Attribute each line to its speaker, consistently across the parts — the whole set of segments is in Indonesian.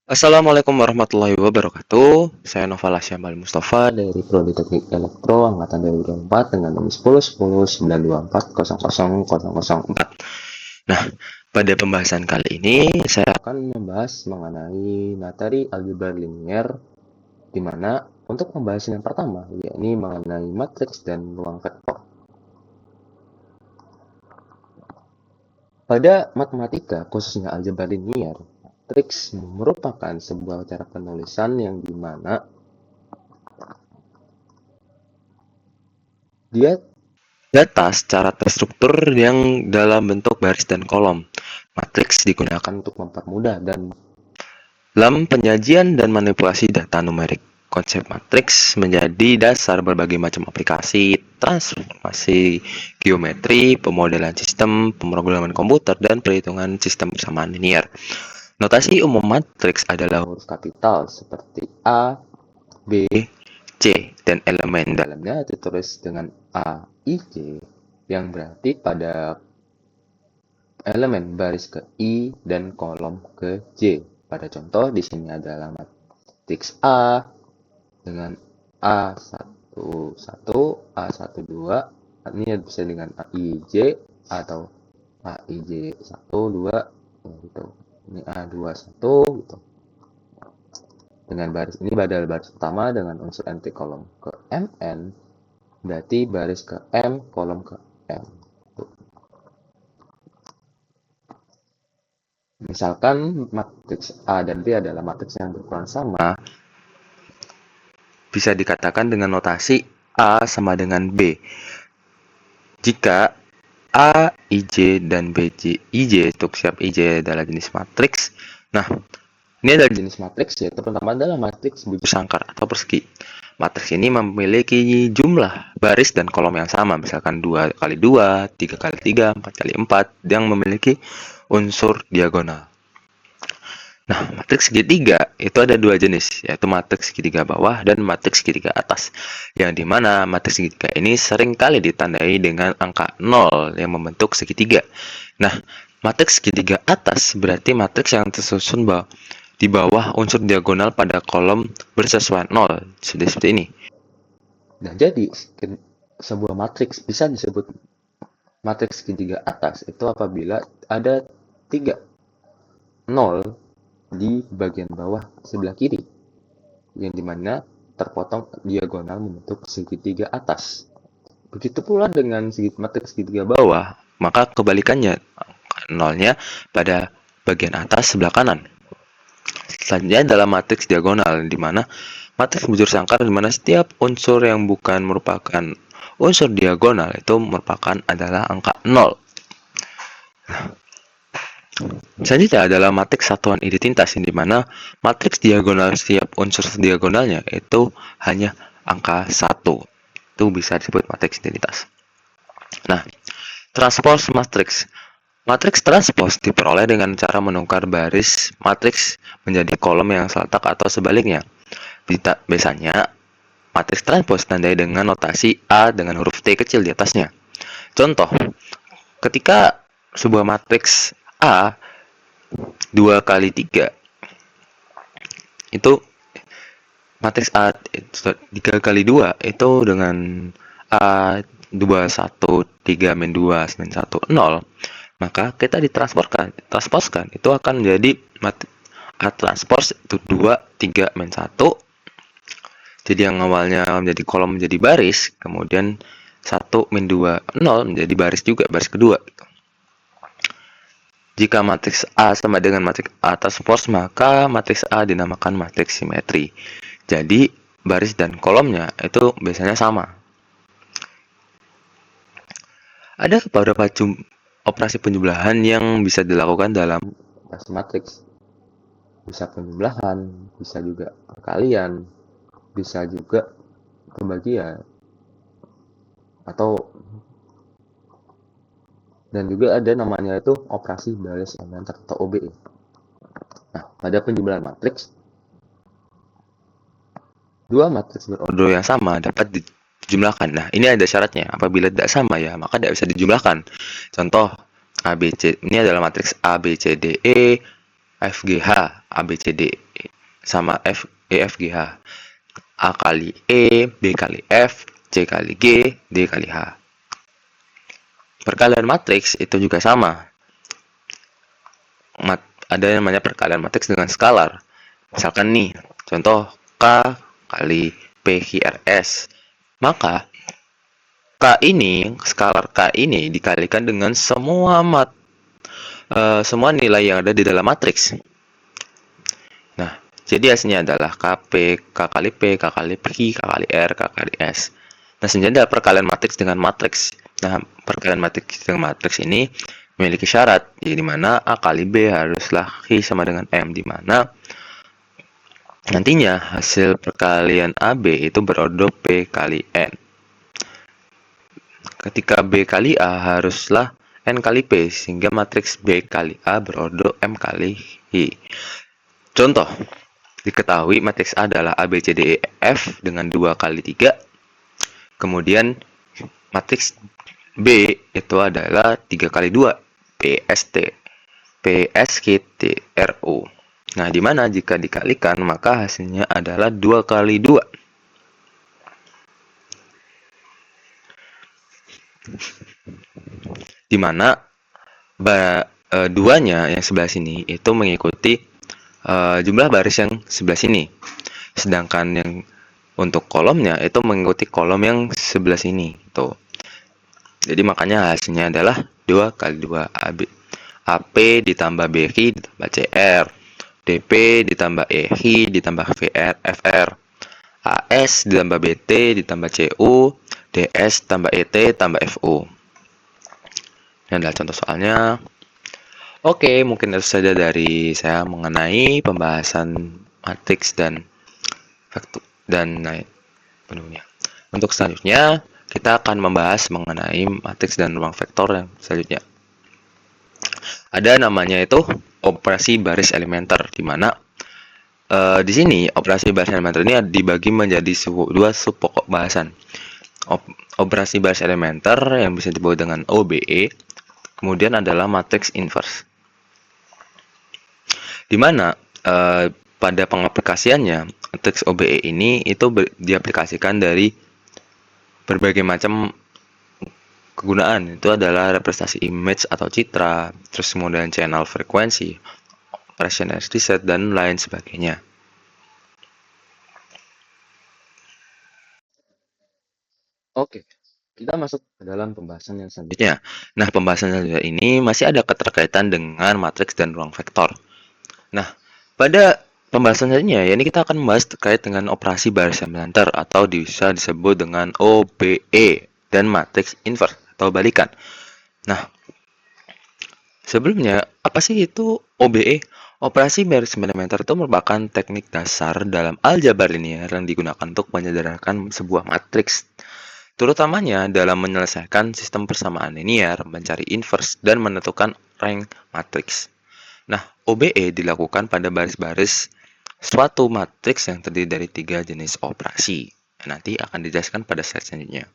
Speaker 1: Assalamualaikum warahmatullahi wabarakatuh. Saya Noval Syambal Mustafa dari Prodi Teknik Elektro angkatan 2024 dengan nomor 10 924 Nah, pada pembahasan kali ini saya akan membahas mengenai materi algebra linier di mana untuk pembahasan yang pertama yakni mengenai matriks dan ruang vektor. Pada matematika, khususnya algebra linier, matriks merupakan sebuah cara penulisan yang dimana dia data secara terstruktur yang dalam bentuk baris dan kolom. Matriks digunakan untuk mempermudah dan dalam penyajian dan manipulasi data numerik. Konsep matriks menjadi dasar berbagai macam aplikasi, transformasi geometri, pemodelan sistem, pemrograman komputer, dan perhitungan sistem bersamaan linier. Notasi umum matriks adalah huruf kapital seperti A, B, C, dan elemen dalamnya ditulis dengan A, I, J, yang berarti pada elemen baris ke I dan kolom ke J. Pada contoh di sini adalah matriks A dengan A11, A12, ini bisa dengan AIJ atau AIJ1, 2, gitu. Ini A21 gitu. Dengan baris ini badal baris pertama dengan unsur NT kolom ke MN, berarti baris ke M kolom ke M. Misalkan matriks A dan B adalah matriks yang berukuran sama, bisa dikatakan dengan notasi A sama dengan B. Jika A, IJ, dan BJ, IJ untuk siap IJ adalah jenis matriks. Nah, ini adalah jenis matriks yaitu pertama adalah matriks bujur sangkar atau persegi. Matriks ini memiliki jumlah baris dan kolom yang sama, misalkan 2 kali 2, 3 kali 3, 4 kali 4 yang memiliki unsur diagonal. Nah, matriks segitiga itu ada dua jenis, yaitu matriks segitiga bawah dan matriks segitiga atas. Yang dimana matriks segitiga ini seringkali ditandai dengan angka 0 yang membentuk segitiga. Nah, matriks segitiga atas berarti matriks yang tersusun di bawah unsur diagonal pada kolom bersesuaian 0, seperti ini. Nah, jadi sebuah matriks bisa disebut matriks segitiga atas itu apabila ada 3 0 di bagian bawah sebelah kiri, yang dimana terpotong diagonal membentuk segitiga atas. Begitu pula dengan matriks segitiga bawah, maka kebalikannya, nolnya pada bagian atas sebelah kanan. Selanjutnya adalah matriks diagonal, di mana matriks bujur sangkar di mana setiap unsur yang bukan merupakan unsur diagonal itu merupakan adalah angka 0. Selanjutnya adalah matriks satuan identitas, di mana matriks diagonal setiap unsur diagonalnya itu hanya angka 1. Itu bisa disebut matriks identitas. Nah, transpose matriks. Matriks transpose diperoleh dengan cara menukar baris matriks menjadi kolom yang seletak atau sebaliknya. Biasanya, matriks transpose ditandai dengan notasi A dengan huruf T kecil di atasnya. Contoh, ketika sebuah matriks A 2 kali 3 itu matriks A 3 kali 2 itu dengan A 2 1 3 min 2 min 1 0, maka kita transposkan itu akan menjadi A transpose itu 2 3 min 1. Jadi yang awalnya menjadi kolom menjadi baris, kemudian 1 min 2 0 menjadi baris juga, baris kedua. Jika matriks A sama dengan matriks A transpose, maka matriks A dinamakan matriks simetri. Jadi, baris dan kolomnya itu biasanya sama. Ada beberapa operasi penjumlahan yang bisa dilakukan dalam operasi matriks. Bisa penjumlahan, bisa juga perkalian, bisa juga pembagian, dan juga ada namanya itu operasi baris elementer atau OBE. Nah, pada penjumlahan matriks, dua matriks berordo yang sama dapat dijumlahkan. Nah, ini ada syaratnya. Apabila tidak sama ya, maka tidak bisa dijumlahkan. Contoh, ABC ini adalah matriks A, B, C, D, E. FGH ABCD sama EFGH. A kali E, B kali F, C kali G, D kali H. Perkalian matriks itu juga sama. Ada yang namanya perkalian matriks dengan skalar. Misalkan nih, contoh K kali P QRS. Maka K ini, skalar K ini dikalikan dengan semua nilai yang ada di dalam matriks. Nah, jadi hasilnya adalah KP, K kali P, K kali P, K kali R, K kali S. Nah, sebenarnya adalah perkalian matriks dengan matriks. Nah, perkalian matriks dengan matriks ini memiliki syarat, di mana A kali B haruslah I sama dengan M, di mana nantinya hasil perkalian AB itu berordo P kali N. Ketika B kali A haruslah N kali P, sehingga matriks B kali A berordo M kali I. Contoh, diketahui matriks A adalah A, B, C, D, E, F dengan 2 kali 3. Kemudian matriks B itu adalah 3 kali 2, PST, PSKT, RO. Nah, di mana jika dikalikan maka hasilnya adalah 2 kali 2. Di mana duanya yang sebelah sini itu mengikuti jumlah baris yang sebelah sini. Sedangkan yang untuk kolomnya itu mengikuti kolom yang sebelah sini. Tuh. Jadi makanya hasilnya adalah 2 kali 2 AB. AP ditambah BI ditambah CR. DP ditambah EI ditambah VR, FR. AS ditambah BT ditambah CU. DS tambah ET tambah FU. Ini adalah contoh soalnya. Oke, mungkin itu saja dari saya mengenai pembahasan matriks dan vektor dan penuhnya. Untuk selanjutnya, kita akan membahas mengenai matriks dan ruang vektor yang selanjutnya. Ada namanya itu operasi baris elementer, di mana di sini operasi baris elementer ini dibagi menjadi dua sub pokok bahasan. Operasi baris elementer yang bisa disebut dengan OBE, kemudian adalah matriks inverse. Di mana pada pengaplikasiannya matriks OBE ini itu diaplikasikan dari berbagai macam kegunaan. Itu adalah representasi image atau citra, terus kemudian channel frekuensi, operation reset, dan lain sebagainya. Oke, kita masuk ke dalam pembahasan yang selanjutnya. Nah, pembahasan selanjutnya ini masih ada keterkaitan dengan matriks dan ruang vektor. Nah, pada pembahasan selanjutnya, ya, ini kita akan membahas terkait dengan operasi baris elementer atau bisa disebut dengan OBE dan matriks inverse atau balikan. Nah, sebelumnya, apa sih itu OBE? Operasi baris elementer itu merupakan teknik dasar dalam aljabar linear yang digunakan untuk menyederhanakan sebuah matriks, terutamanya dalam menyelesaikan sistem persamaan linear, mencari inverse, dan menentukan rank matriks. Nah, OBE dilakukan pada baris-baris suatu matriks yang terdiri dari 3 jenis operasi. Nanti akan dijelaskan pada slide selanjutnya.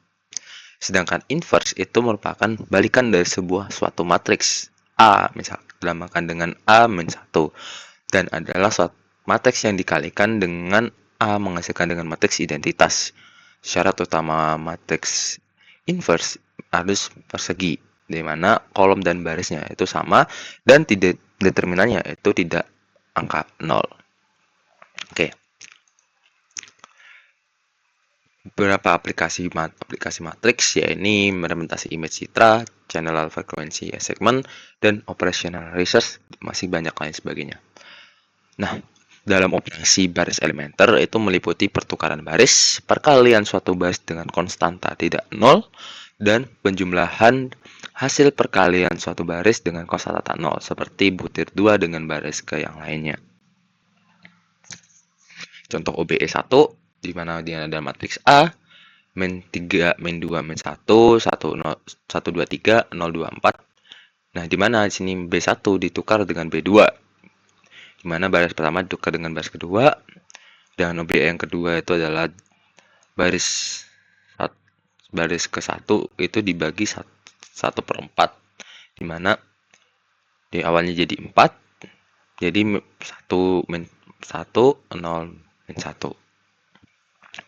Speaker 1: Sedangkan inverse itu merupakan balikan dari suatu matriks A, misalkan dinamakan dengan A-1, dan adalah suatu matriks yang dikalikan dengan A menghasilkan dengan matriks identitas. Syarat utama matriks inverse harus persegi, di mana kolom dan barisnya itu sama dan tidak determinannya itu tidak angka 0. Oke. Beberapa aplikasi matriks yakni implementasi image citra, channel frekuensi segmen, dan operational research, masih banyak lain sebagainya. Nah, dalam operasi baris elementer itu meliputi pertukaran baris, perkalian suatu baris dengan konstanta tidak 0, dan penjumlahan hasil perkalian suatu baris dengan konstanta 0, seperti butir 2 dengan baris ke yang lainnya. Contoh OBE 1, di mana dia ada matriks A, min 3, min 2, min 1, 1, 0, 1, 2, 3, 0, 2, 4. Nah, di mana di sini B1 ditukar dengan B2. Di mana baris pertama ditukar dengan baris kedua, dan OBE yang kedua itu adalah baris ke-1 itu dibagi 1/4, di mana di awalnya jadi 4, Jadi 1 min 1, 0, min 1,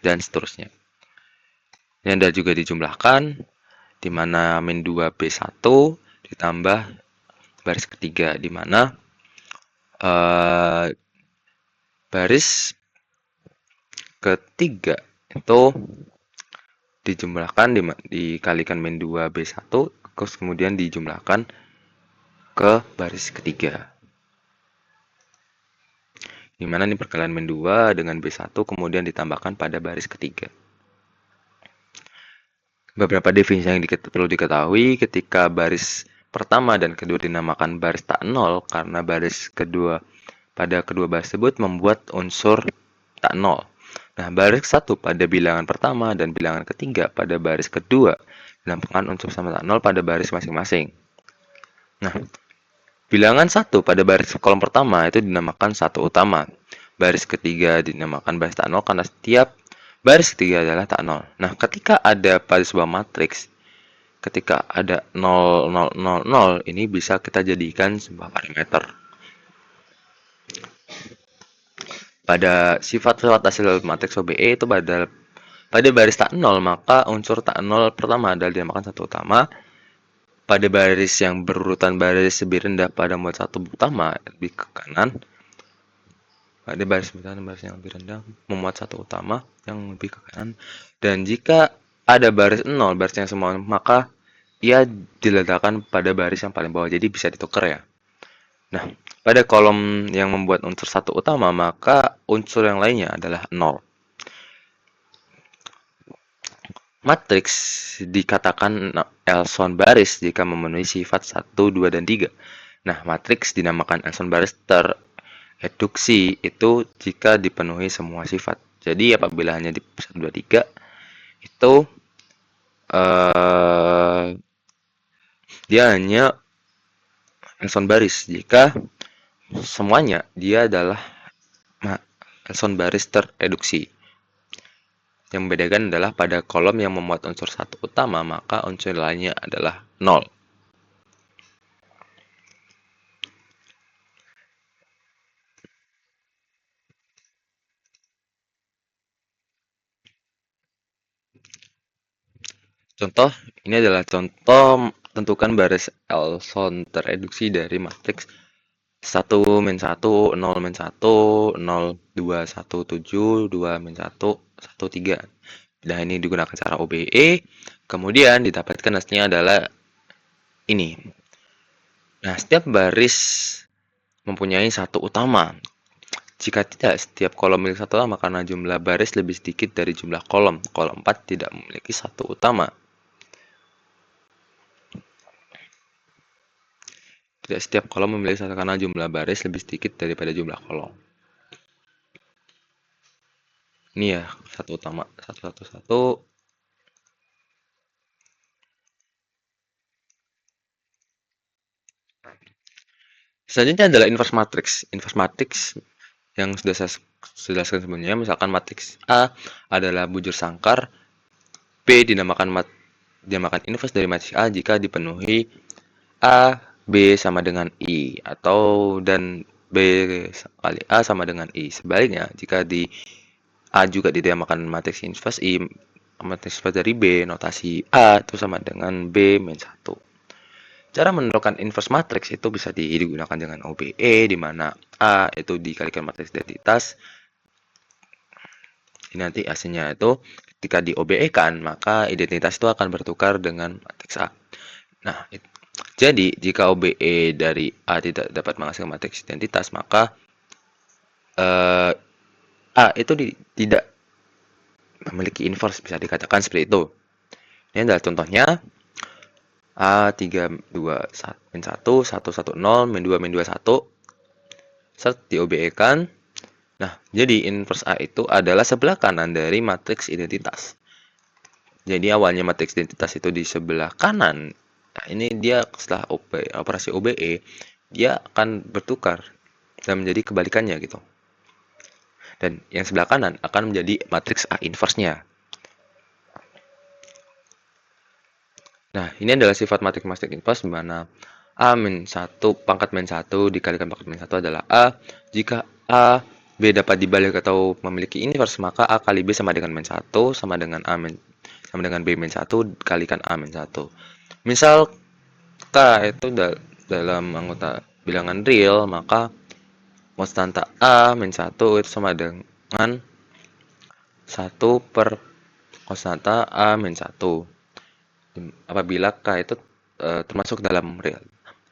Speaker 1: dan seterusnya. Ini Anda juga dijumlahkan, di mana min 2B1 ditambah baris ketiga, di mana baris ketiga itu dijumlahkan dikalikan min 2B1, terus kemudian dijumlahkan ke baris ketiga. Di mana ini perkalian min 2 dengan B1 kemudian ditambahkan pada baris ketiga. Beberapa definisi yang perlu diketahui ketika baris pertama dan kedua dinamakan baris tak nol karena baris kedua pada kedua baris tersebut membuat unsur tak nol. Nah, baris satu pada bilangan pertama dan bilangan ketiga pada baris kedua dinamakan unsur sama tak nol pada baris masing-masing. Nah, bilangan satu pada baris kolom pertama itu dinamakan satu utama. Baris ketiga dinamakan baris tak nol karena setiap baris ketiga adalah tak nol. Nah, ketika ada pada sebuah matriks, ketika ada 0, 0, 0, 0, ini bisa kita jadikan sebuah parameter. Pada sifat-sifat hasil matriks OBE itu pada baris tak nol, maka unsur tak nol pertama adalah dinamakan satu utama. Pada baris yang berurutan baris lebih rendah pada mod satu utama lebih ke kanan. Pada baris yang lebih rendah memuat satu utama yang lebih ke kanan. Dan jika ada baris 0, baris yang semua, maka ia diletakkan pada baris yang paling bawah. Jadi bisa ditukar ya. Nah, pada kolom yang membuat unsur satu utama, maka unsur yang lainnya adalah 0. Matriks dikatakan Elson baris jika memenuhi sifat 1, 2, dan 3. Nah, matriks dinamakan Elson baris tereduksi itu jika dipenuhi semua sifat. Jadi apabila hanya di 1, 2, 3 itu dia hanya Elson baris jika semuanya dia adalah Elson baris tereduksi. Yang membedakan adalah pada kolom yang memuat unsur satu utama, maka unsur lainnya adalah 0. Contoh, ini adalah contoh tentukan baris Elson tereduksi dari matriks 1 min 1, 0 min 1, 0, 2, 1, 7, 2 min 1, 1, 3. Nah, ini digunakan cara OBE. Kemudian didapatkan hasilnya adalah ini. Nah, setiap baris mempunyai satu utama. Jika tidak, setiap kolom memiliki satu utama karena jumlah baris lebih sedikit dari jumlah kolom. Kolom 4 tidak memiliki satu utama. Tidak setiap kolom memiliki satu karena jumlah baris lebih sedikit daripada jumlah kolom. Ini ya, satu utama. 1, 1, 1. Selanjutnya adalah inverse matrix. Inverse matrix yang sudah saya jelaskan sebelumnya, misalkan matriks A adalah bujur sangkar, B dinamakan inverse dari matriks A jika dipenuhi A, B sama dengan I, atau dan B kali A sama dengan I. Sebaliknya, jika di A juga dinamakan matriks inverse I, matriks inverse dari B, notasi A itu sama dengan B min 1. Cara menentukan inverse matrix itu bisa digunakan dengan OBE, di mana A itu dikalikan matriks identitas. Ini nanti hasilnya itu ketika di OBE-kan, maka identitas itu akan bertukar dengan matriks A. Nah, jadi jika OBE dari A tidak dapat menghasilkan matriks identitas, maka A itu tidak memiliki inverse, bisa dikatakan seperti itu. Ini adalah contohnya. A 3, 2, 1, min 1, 1, 1, 0, min 2, min 2, 1. Set di OBE-kan. Nah, jadi inverse A itu adalah sebelah kanan dari matriks identitas. Jadi awalnya matriks identitas itu di sebelah kanan. Nah, ini dia setelah operasi OBE, dia akan bertukar dan menjadi kebalikannya gitu. Dan yang sebelah kanan akan menjadi matriks A inverse-nya. Nah, ini adalah sifat matriks inverse di mana A min 1 pangkat min 1 dikalikan pangkat min 1 adalah A. Jika A, B dapat dibalik atau memiliki inverse, maka A kali B sama dengan min 1 sama dengan B min 1 dikalikan A min 1. Misal K itu dalam anggota bilangan real, maka konstanta A min 1 itu sama dengan 1 per konstanta A min 1. Apabila K itu termasuk dalam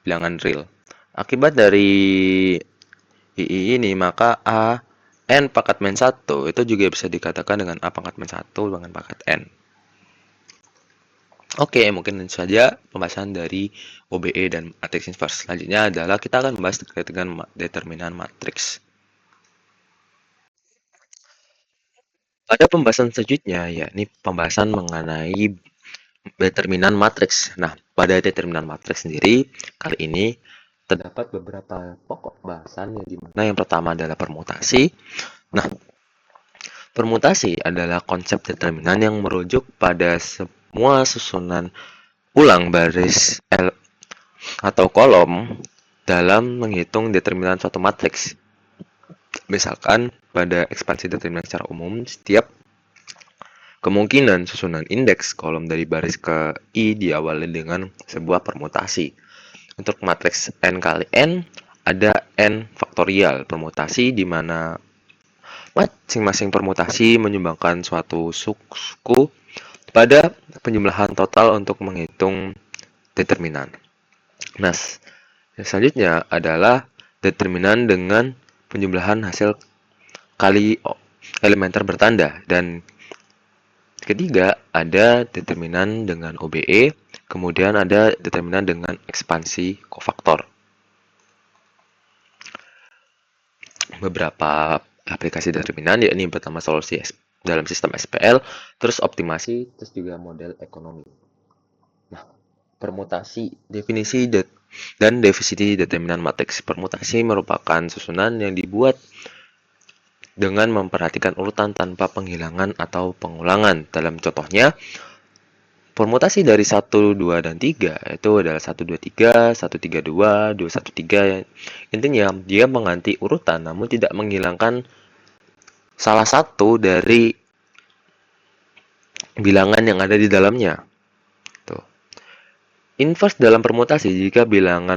Speaker 1: bilangan real. Akibat dari II ini, maka A N pangkat min 1 itu juga bisa dikatakan dengan A pangkat min 1 dengan pangkat N. Oke, mungkin itu saja pembahasan dari OBE dan matriks inverse. Selanjutnya adalah kita akan membahas terkait dengan determinan matriks. Pada pembahasan selanjutnya, yakni pembahasan mengenai determinan matriks. Nah, pada determinan matriks sendiri, kali ini terdapat beberapa pokok bahasan yang dimana yang pertama adalah permutasi. Nah, permutasi adalah konsep determinan yang merujuk pada semua susunan ulang baris atau kolom dalam menghitung determinan suatu matriks. Misalkan pada ekspansi determinan secara umum, setiap kemungkinan susunan indeks kolom dari baris ke I diawali dengan sebuah permutasi. Untuk matriks n kali n, ada n faktorial permutasi di mana masing-masing permutasi menyumbangkan suatu suku pada penjumlahan total untuk menghitung determinan. Nah, selanjutnya adalah determinan dengan penjumlahan hasil kali elementer bertanda, dan ketiga ada determinan dengan OBE, kemudian ada determinan dengan ekspansi kofaktor. Beberapa aplikasi determinan yakni pertama solusi dalam sistem SPL, terus optimasi, terus juga model ekonomi. Nah, permutasi, definisi dan definisi determinan matriks. Permutasi merupakan susunan yang dibuat dengan memperhatikan urutan tanpa penghilangan atau pengulangan. Dalam contohnya, permutasi dari 1, 2, dan 3 itu adalah 1, 2, 3, 1, 3, 2, 2, 1, 3. Intinya, dia mengganti urutan namun tidak menghilangkan salah satu dari bilangan yang ada di dalamnya. Tuh. Inverse dalam permutasi jika bilangan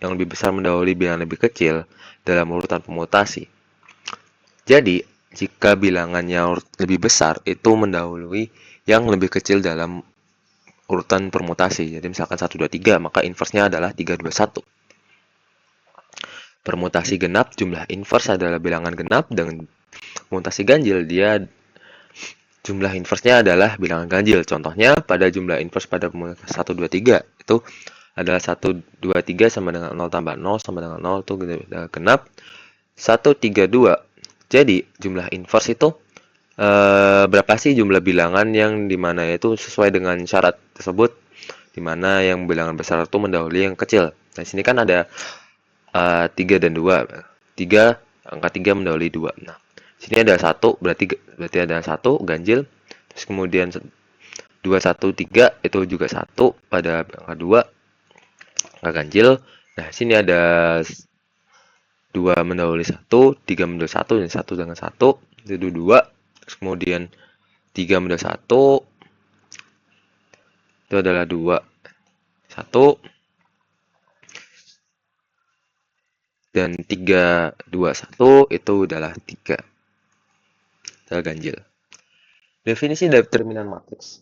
Speaker 1: yang lebih besar mendahului bilangan lebih kecil dalam urutan permutasi. Jadi, jika bilangannya lebih besar, itu mendahului yang lebih kecil dalam urutan permutasi. Jadi, misalkan 1, 2, 3, maka inverse-nya adalah 3, 2, 1. Permutasi genap, jumlah inverse adalah bilangan genap. Dengan permutasi ganjil, dia jumlah inverse-nya adalah bilangan ganjil. Contohnya, pada jumlah inverse pada 1, 2, 3, itu adalah 1, 2, 3 sama dengan 0 tambah 0 sama dengan 0, itu genap. 1, 3, 2. Jadi, jumlah inverse itu berapa sih jumlah bilangan yang dimana itu sesuai dengan syarat tersebut, dimana yang bilangan besar itu mendahului yang kecil. Nah, sini kan ada 3 dan 2. 3, angka 3 mendahului 2. Nah, sini ada 1, berarti ada 1 ganjil. Terus kemudian 2, 1, 3 itu juga 1 pada angka 2, angka ganjil. Nah, sini ada 2 mendahului 1, 3 mendahului 1, dan 1 dengan 1 itu 2. Terus kemudian 3 mendahului 1 itu adalah 2, 1. Dan 3, 2, 1 itu adalah 3. Adalah ganjil. Definisi determinan matriks.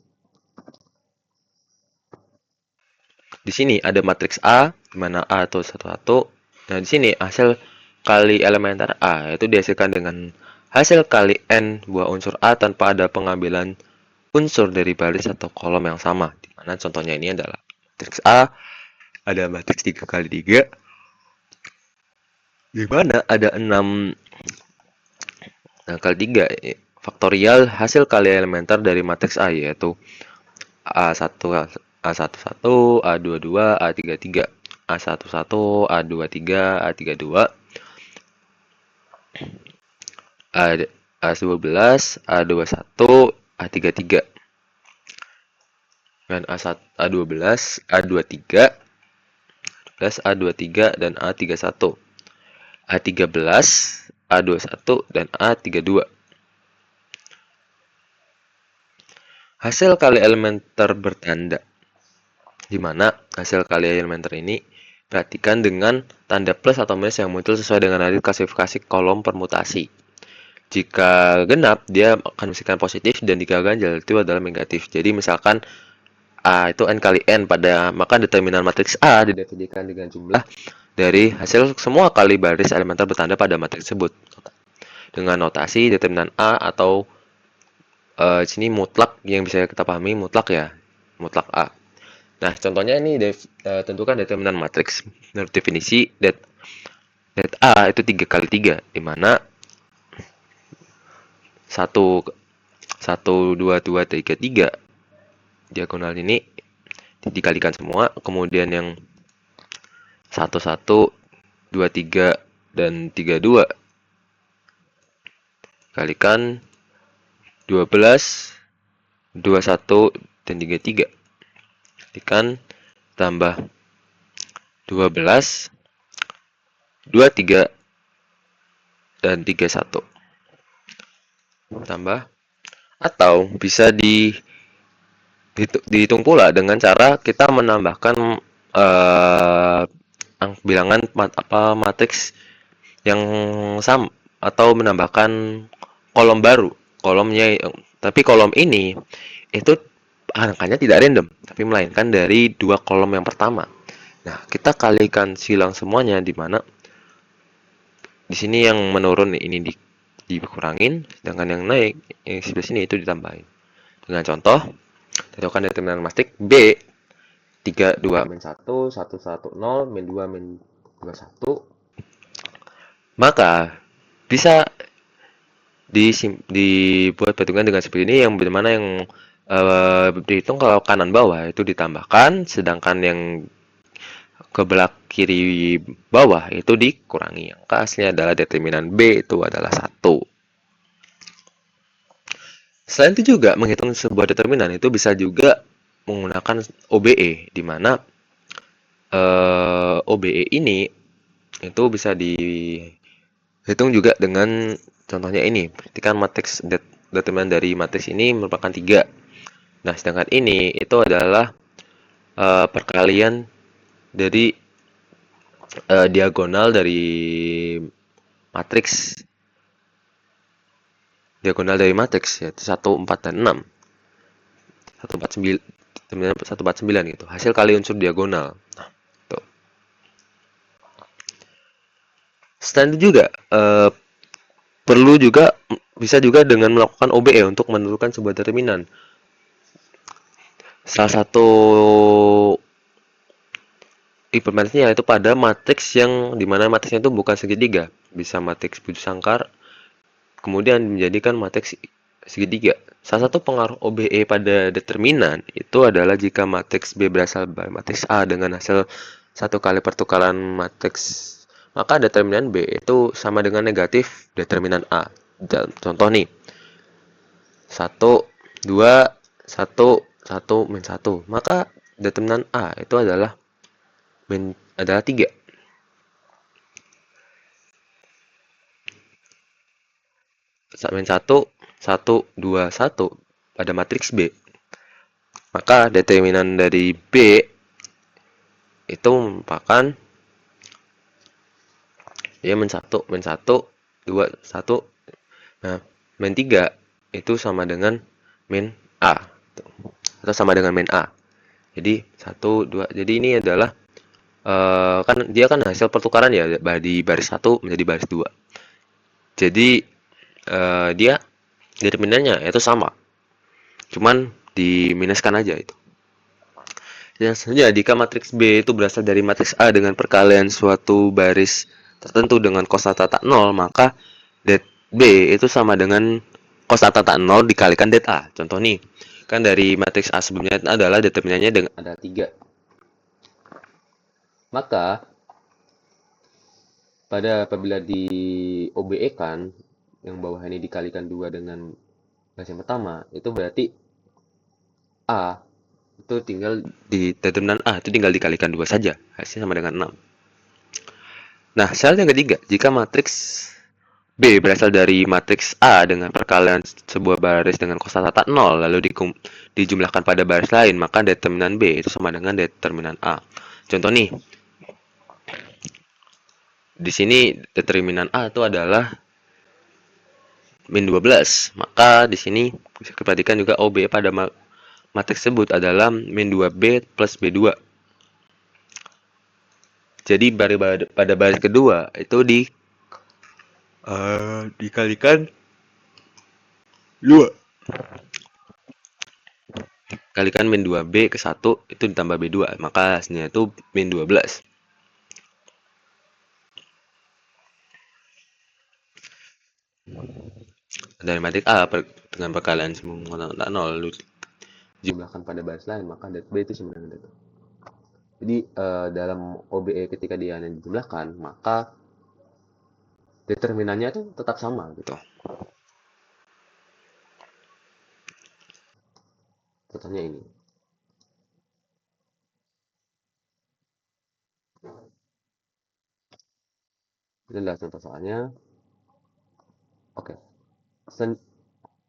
Speaker 1: Di sini ada matriks A, di mana A itu 1, 1. Nah, di sini hasil kali elementer A itu dihasilkan dengan hasil kali N buah unsur A tanpa ada pengambilan unsur dari baris atau kolom yang sama. Di mana contohnya ini adalah matriks A, ada matriks 3 kali 3, di mana ada 6 kali 3 faktorial hasil kali elementer dari matriks A, yaitu A1, A11, A22, A33, A11, A23, A32, A12, A21, A33. Dan A12, A23, A23, dan A31. A13, A21, dan A32. Hasil kali elementer bertanda, di mana hasil kali elementer ini perhatikan dengan tanda plus atau minus yang muncul sesuai dengan nilai klasifikasi kolom permutasi. Jika genap, dia akan menghasilkan positif, dan jika ganjil, itu adalah negatif. Jadi misalkan A itu N kali N maka determinan matriks A didefinisikan dengan jumlah dari hasil semua kali baris elementer bertanda pada matriks tersebut. Dengan notasi determinan A atau sini mutlak yang bisa kita pahami mutlak ya, mutlak A. Nah, contohnya ini tentukan determinan matriks. Menurut definisi, det A itu 3 kali 3, di mana 1, 2, 2, 3, 3. Diagonal ini dikalikan semua, kemudian yang 1, 1, 2, 3, dan 3, 2. Kalikan 12, 21, dan 3, 3. Kalikan tambah 12, 23, dan 31. Tambah, atau bisa dihitung pula dengan cara kita menambahkan bilangan matriks yang sama, atau menambahkan kolom baru. Tapi kolom ini itu angkanya tidak random, tapi melainkan dari dua kolom yang pertama. Nah, kita kalikan silang semuanya, di mana di sini yang menurun ini dikurangin, sedangkan yang naik yang sebelah sini itu ditambahin. Dengan contoh, tentukan determinan matrik B 3, 2, min 1, 1, 1, 0, min 2, min 2, 1. Maka bisa dibuat perhitungan dengan seperti ini, yang bagaimana yang dihitung kalau kanan bawah itu ditambahkan, sedangkan yang ke belakang kiri bawah itu dikurangi. Yang aslinya adalah determinan B itu adalah 1. Selain itu juga menghitung sebuah determinan itu bisa juga menggunakan OBE, di mana OBE ini itu bisa dihitung juga dengan contohnya ini. Perhatikan matriks determinan dari matriks ini merupakan 3. Nah, sedangkan ini itu adalah perkalian dari diagonal dari matriks yaitu 1, 4, dan 6. 149 gitu. Hasil kali unsur diagonal. Nah, tuh. Selain itu juga perlu juga bisa juga dengan melakukan OBE untuk menentukan sebuah determinan. Salah satu implementasinya yaitu pada matriks yang dimana matriksnya itu bukan segitiga, bisa matriks bujur sangkar, kemudian menjadikan matriks segitiga. Salah satu pengaruh OBE pada determinan itu adalah jika matriks B berasal dari matriks A dengan hasil satu kali pertukaran matriks, maka determinan B itu sama dengan negatif determinan A. Contoh nih, 1, 2, 1, 1, min 1. Maka determinan A itu adalah 3. Min 1, 1, 2, 1 pada matriks B. Maka determinan dari B itu merupakan ya min 1, 2, 1. Nah, min 3 itu sama dengan min A. Atau sama dengan min A. Jadi 1, 2. Jadi ini adalah kan dia kan hasil pertukaran ya di baris 1 menjadi baris 2. Jadi dia determinannya itu sama. Cuman diminuskan aja itu. Dan selanjutnya, jika matriks B itu berasal dari matriks A dengan perkalian suatu baris tertentu dengan kosata tak 0, maka det B itu sama dengan kosata tak 0 dikalikan det A. Contoh nih, kan dari matriks A sebelumnya adalah determinannya dengan ada 3. Maka apabila di OBE kan yang bawah ini dikalikan 2 dengan baris yang pertama, itu berarti A itu tinggal di determinan A itu tinggal dikalikan 2 saja, hasilnya sama dengan 6. Nah, syarat yang ketiga, jika matriks B berasal dari matriks A dengan perkalian sebuah baris dengan kosakata 0 lalu dijumlahkan pada baris lain, maka determinan B itu sama dengan determinan A. Contoh nih, di sini determinan A itu adalah min 12. Maka di sini bisa diperhatikan juga OB pada matriks tersebut adalah min 2B plus B2. Jadi pada baris kedua itu dikalikan 2. Kalikan min 2B ke 1 itu ditambah B2. Maka hasilnya itu min 12. Dari matrik A dengan perkalian menggunakan 0 lalu jumlahkan pada baris lain, maka det B itu sama dengan det. Jadi dalam OBE ketika dia dijumlahkan, maka determinannya itu tetap sama gitu. Contohnya ini. Ini adalah contoh soalnya. Oke.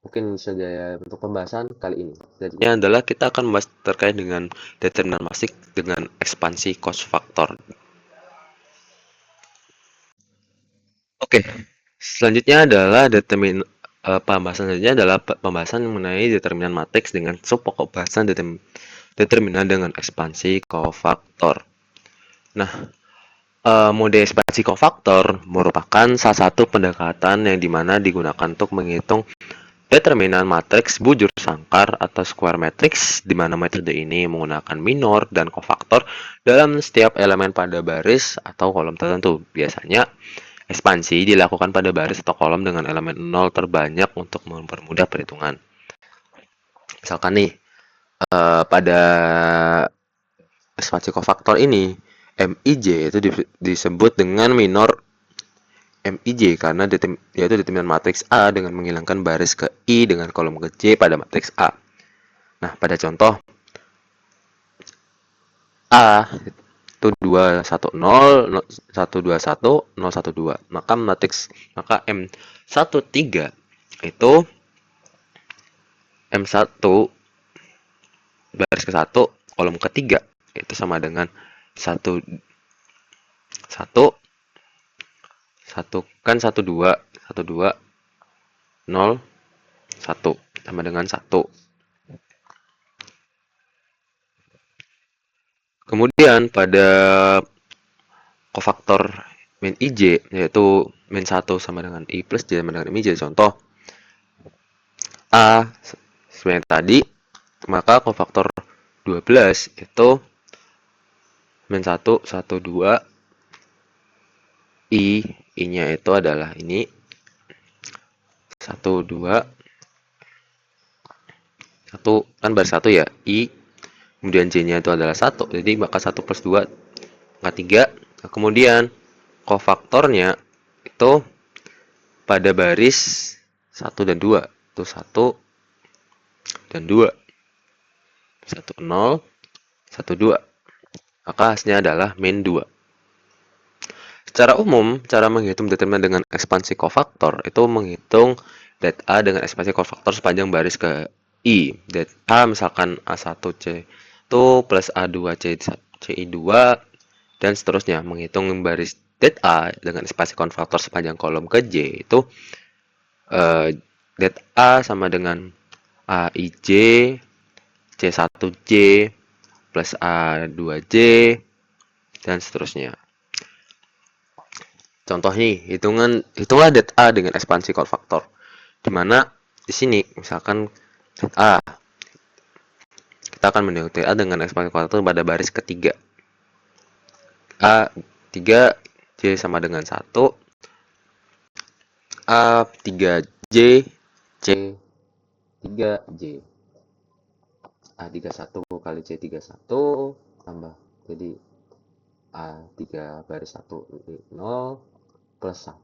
Speaker 1: Mungkin saja untuk pembahasan kali ini. Selanjutnya adalah kita akan membahas terkait dengan determinan masing dengan ekspansi cost factor. Oke. Selanjutnya adalah pembahasan selanjutnya adalah pembahasan mengenai determinan matriks dengan subpokok bahasan determinan dengan ekspansi kofaktor. Nah, mode ekspansi kofaktor merupakan salah satu pendekatan yang dimana digunakan untuk menghitung determinan matriks bujur sangkar atau square matrix, di mana metode ini menggunakan minor dan kofaktor dalam setiap elemen pada baris atau kolom tertentu. Biasanya, ekspansi dilakukan pada baris atau kolom dengan elemen 0 terbanyak untuk mempermudah perhitungan. Misalkan nih, pada ekspansi kofaktor ini, MIJ itu disebut dengan minor MIJ karena yaitu determinan matriks A dengan menghilangkan baris ke I dengan kolom ke J pada matriks A. Nah, pada contoh A itu 210 121 012. Maka M13 itu M1 baris ke 1 kolom ketiga itu sama dengan 1 1 1 kan 12 12 0 1 sama dengan 1. Kemudian pada kofaktor min IJ yaitu min 1 sama dengan I plus J sama dengan MIJ. Contoh A sebenarnya tadi, maka kofaktor 12 itu min 1 1 2 I-nya itu adalah ini 1 2 1 kan baris 1 ya, I kemudian J-nya itu adalah 1, jadi maka 1 plus 2 pangkat 3. Nah, kemudian kofaktornya itu pada baris 1 dan 2 itu 1 dan 2 1 0 1 2, maka hasilnya adalah min 2. Secara umum, cara menghitung determinan dengan ekspansi kofaktor itu menghitung det A dengan ekspansi kofaktor sepanjang baris ke I. Det A misalkan A1C itu plus A2C CI2 dan seterusnya. Menghitung baris det A dengan ekspansi kofaktor sepanjang kolom ke J itu det A sama dengan AIJ C1J plus A2J dan seterusnya. Contoh nih, hitunglah det A dengan ekspansi kofaktor. Di mana di sini misalkan det A kita akan menghitung det A dengan ekspansi kofaktor pada baris ketiga. A3 J sama dengan 1. A3J C 3J. A31 kali C31 tambah jadi A3 baris 1 0 plus 1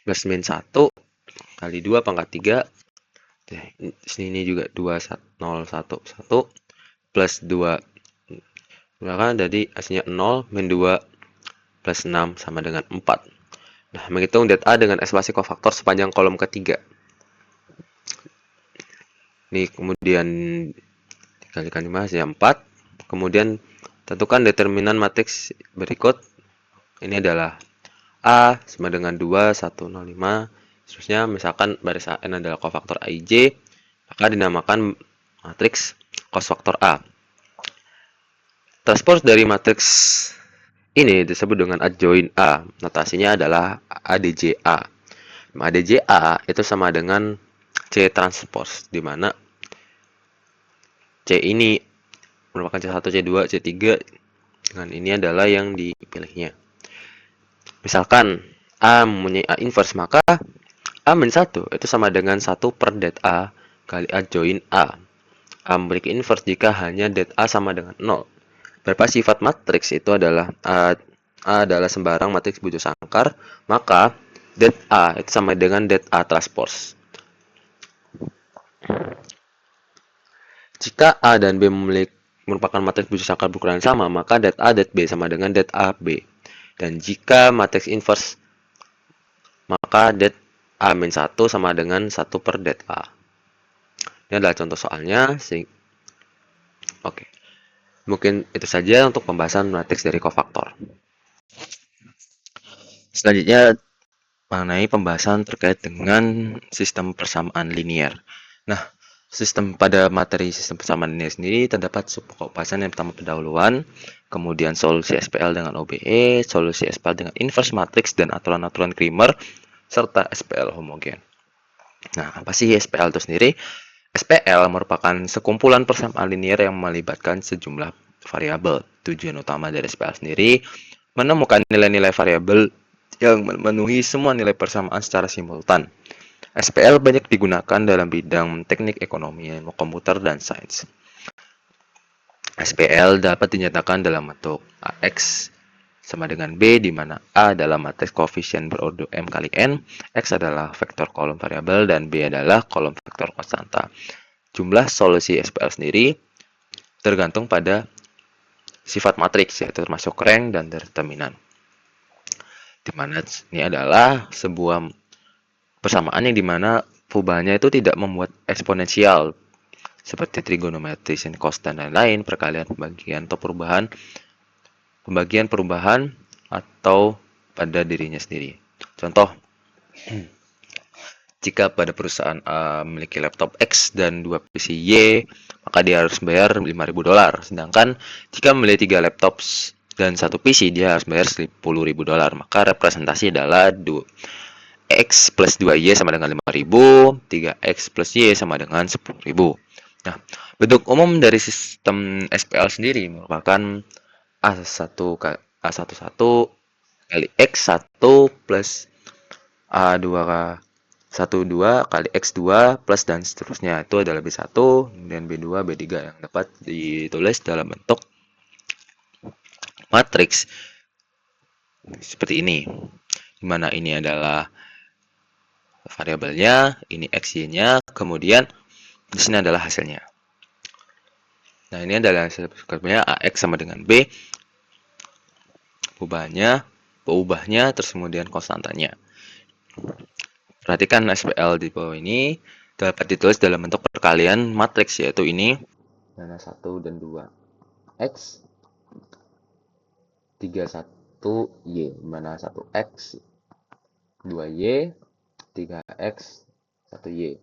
Speaker 1: plus min 1 kali 2 pangkat 3 Sini juga 2,0,1,1 plus 2, maka jadi hasilnya 0 min 2 plus 6 sama dengan 4. Nah, menghitung det A dengan ekspresi kofaktor sepanjang kolom ketiga. Ini kemudian dikalikan 5 hasilnya 4. Kemudian tentukan determinan matriks berikut. Ini adalah A sama dengan 2, 1, 0, 5. Seterusnya, misalkan baris AN adalah kofaktor AIJ, maka dinamakan matriks kofaktor A. Transpose dari matriks ini disebut dengan adjoint A. Notasinya adalah ADJA. ADJA itu sama dengan C transpose, di mana C ini merupakan C1, C2, C3, dengan ini adalah yang dipilihnya. Misalkan A mempunyai A inverse, maka A-1 itu sama dengan 1 per det A kali adjoint A. A memiliki inverse jika hanya det A sama dengan 0. Berapa sifat matriks itu adalah A adalah sembarang matriks bujo sangkar, maka det A itu sama dengan det A transpose. Jika A dan B merupakan matriks bujo sangkar berukuran sama, maka det A det B sama dengan det A B. Dan jika matriks inverse, maka det A-1 sama dengan 1 per det A. Ini adalah contoh soalnya. Oke. Mungkin itu saja untuk pembahasan matriks dari kofaktor. Selanjutnya mengenai pembahasan terkait dengan sistem persamaan linear. Nah, pada materi sistem persamaan linear sendiri terdapat pokok bahasan yang pertama pendahuluan, kemudian solusi SPL dengan OBE, solusi SPL dengan inverse matrix dan aturan-aturan Cramer, serta SPL homogen. Nah, apa sih SPL itu sendiri? SPL merupakan sekumpulan persamaan linear yang melibatkan sejumlah variabel. Tujuan utama dari SPL sendiri menemukan nilai-nilai variabel yang memenuhi semua nilai persamaan secara simultan. SPL banyak digunakan dalam bidang teknik ekonomi, komputer, dan sains. SPL dapat dinyatakan dalam bentuk AX sama dengan B, di mana A adalah matriks koefisien berordo M kali N, X adalah vektor kolom variabel, dan B adalah kolom vektor konstanta. Jumlah solusi SPL sendiri tergantung pada sifat matriks, yaitu termasuk rank dan determinan. Di mana ini adalah sebuah persamaan yang dimana perubahannya itu tidak membuat eksponensial, seperti trigonometri, sin, cos, dan lain-lain, perkalian, pembagian, atau perubahan atau pada dirinya sendiri. Contoh, jika pada perusahaan A memiliki laptop X dan 2 PC Y, maka dia harus bayar $5.000. Sedangkan jika memiliki 3 laptop dan 1 PC, dia harus bayar $10.000. Maka representasi adalah X plus 2Y sama dengan 5.000, 3X plus Y sama dengan 10.000. Nah, bentuk umum dari sistem SPL sendiri merupakan A11 kali X1 plus A12 kali X2 plus dan seterusnya. Itu adalah B1, kemudian B2, B3 yang dapat ditulis dalam bentuk matriks seperti ini. Dimana ini adalah variabelnya, ini X, Y-nya, kemudian di sini adalah hasilnya. Nah, ini adalah hasilnya AX sama dengan B, peubahnya, terus kemudian konstantanya. Perhatikan SPL di bawah ini dapat ditulis dalam bentuk perkalian matriks, yaitu ini, mana 1 dan 2 X, 31Y, mana 1X, 2Y, 3X, 1Y.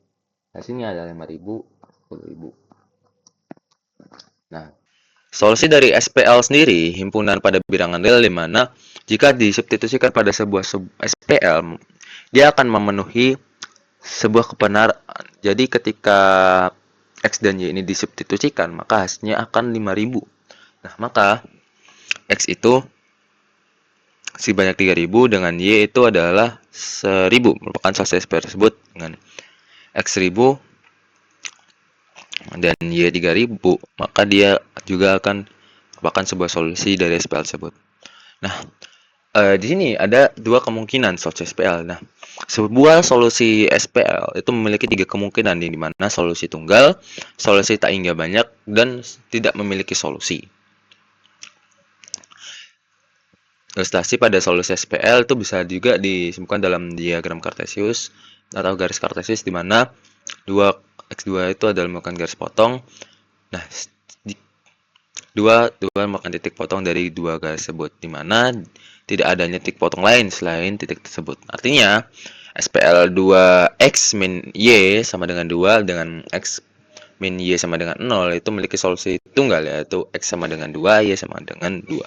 Speaker 1: Hasilnya adalah 5.000, 10.000. Nah, solusi dari SPL sendiri, himpunan pada bilangan real, di mana jika disubstitusikan pada sebuah SPL, dia akan memenuhi sebuah kebenaran. Jadi ketika X dan Y ini disubstitusikan, maka hasilnya akan 5.000. Nah, maka X itu sebanyak 3.000 dengan Y itu adalah 1.000, merupakan solusi SPL tersebut, dengan X 1.000 dan Y 3.000, maka dia juga akan merupakan sebuah solusi dari SPL tersebut. Nah, Di sini ada dua kemungkinan solusi SPL. Nah, sebuah solusi SPL itu memiliki tiga kemungkinan, di mana solusi tunggal, solusi tak hingga banyak, dan tidak memiliki solusi. Ilustrasi pada solusi SPL itu bisa juga disebutkan dalam diagram Cartesius atau garis Cartesius, di mana 2x2 itu adalah merupakan garis potong. Nah, dua merupakan titik potong dari dua garis tersebut, di mana tidak adanya titik potong lain selain titik tersebut. Artinya, SPL 2x min y sama dengan 2 dengan x min y sama dengan 0 itu memiliki solusi tunggal, yaitu x sama dengan 2, y sama dengan 2.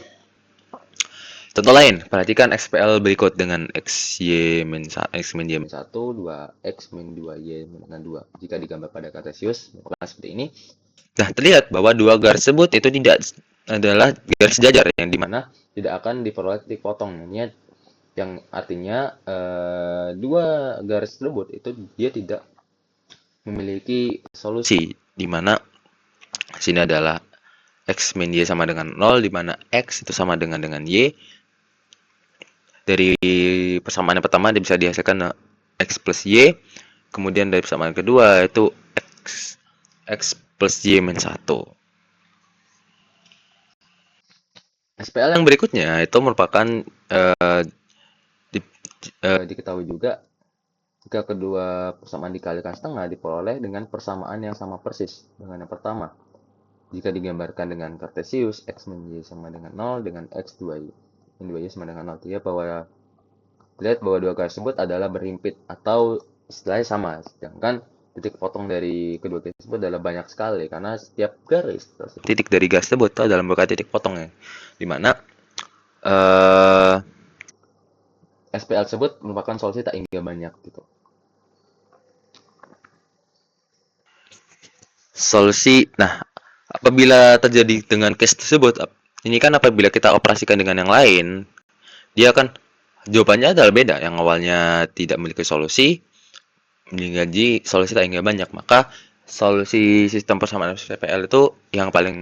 Speaker 1: Contoh lain, perhatikan SPL berikut dengan x y min y min 1, 2x min 2y dengan 2. Jika digambar pada Cartesius, maka seperti ini. Nah, terlihat bahwa dua garis tersebut itu tidak adalah garis sejajar, yang dimana tidak akan diperoleh titik potong. Ini yang artinya dua garis tersebut itu dia tidak memiliki solusi, di mana sini adalah x min y sama dengan 0, di mana x itu sama dengan y. Dari persamaan yang pertama dia bisa dihasilkan x plus y, kemudian dari persamaan kedua itu x plus y min 1. SPL yang berikutnya itu merupakan diketahui juga jika kedua persamaan dikalikan setengah diperoleh dengan persamaan yang sama persis dengan yang pertama. Jika digambarkan dengan Cartesius, x min y sama dengan 0 dengan x 2y min 2y sama dengan 0. Terlihat bahwa dua garis tersebut adalah berhimpit atau istilahnya sama, sedangkan titik potong dari kedua garis tersebut adalah banyak sekali, karena setiap garis titik dari garis tersebut adalah merupakan titik potongnya, di mana SPL tersebut merupakan solusi tak hingga banyak gitu. Solusi, nah, apabila terjadi dengan case tersebut, ini kan apabila kita operasikan dengan yang lain, dia akan jawabannya adalah beda. Yang awalnya tidak memiliki solusi menjadi solusi tak hingga banyak. Maka solusi sistem persamaan SPL itu yang paling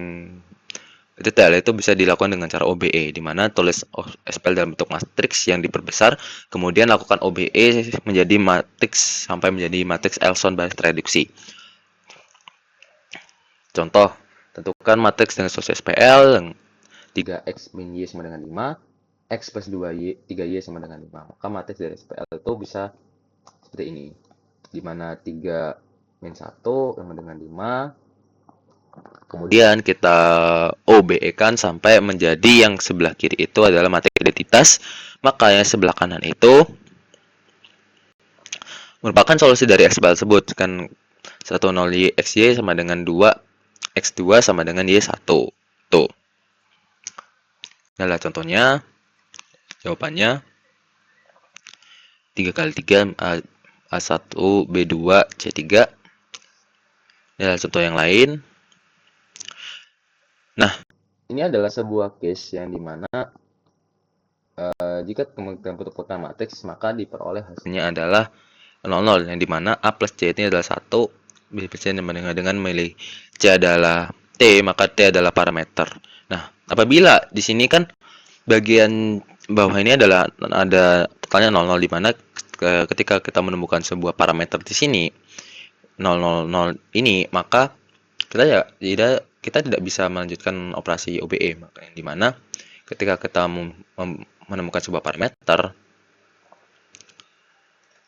Speaker 1: detail itu bisa dilakukan dengan cara OBE, di mana tulis SPL dalam bentuk matriks yang diperbesar, kemudian lakukan OBE menjadi matriks sampai menjadi matriks Elson baris reduksi. Contoh, tentukan matriks dengan solusi SPL yang 3x min y sama dengan 5, x plus 2y, 3y sama dengan 5. Maka matriks dari SPL itu bisa seperti ini, di mana 3 min 1 sama dengan 5. Kemudian kita OBE-kan sampai menjadi yang sebelah kiri itu adalah matriks identitas, maka yang sebelah kanan itu merupakan solusi dari SPL tersebut. Kan 10y xy sama dengan 2x2 sama dengan y1. Tuh. Inilah contohnya. Jawabannya 3 kali 3 A1 B2 C3. Inilah contoh yang lain. Nah, ini adalah sebuah case yang dimana jika kemungkinan bentuk matriks, maka diperoleh hasilnya adalah 00, yang dimana A plus C ini adalah 1, B plus C dengan milih C adalah T, maka T adalah parameter. Nah, apabila di sini kan bagian bawah ini adalah ada totalnya 00, di mana ketika kita menemukan sebuah parameter di sini 000 ini, maka kita tidak bisa melanjutkan operasi OBE, maka yang dimana ketika kita menemukan sebuah parameter,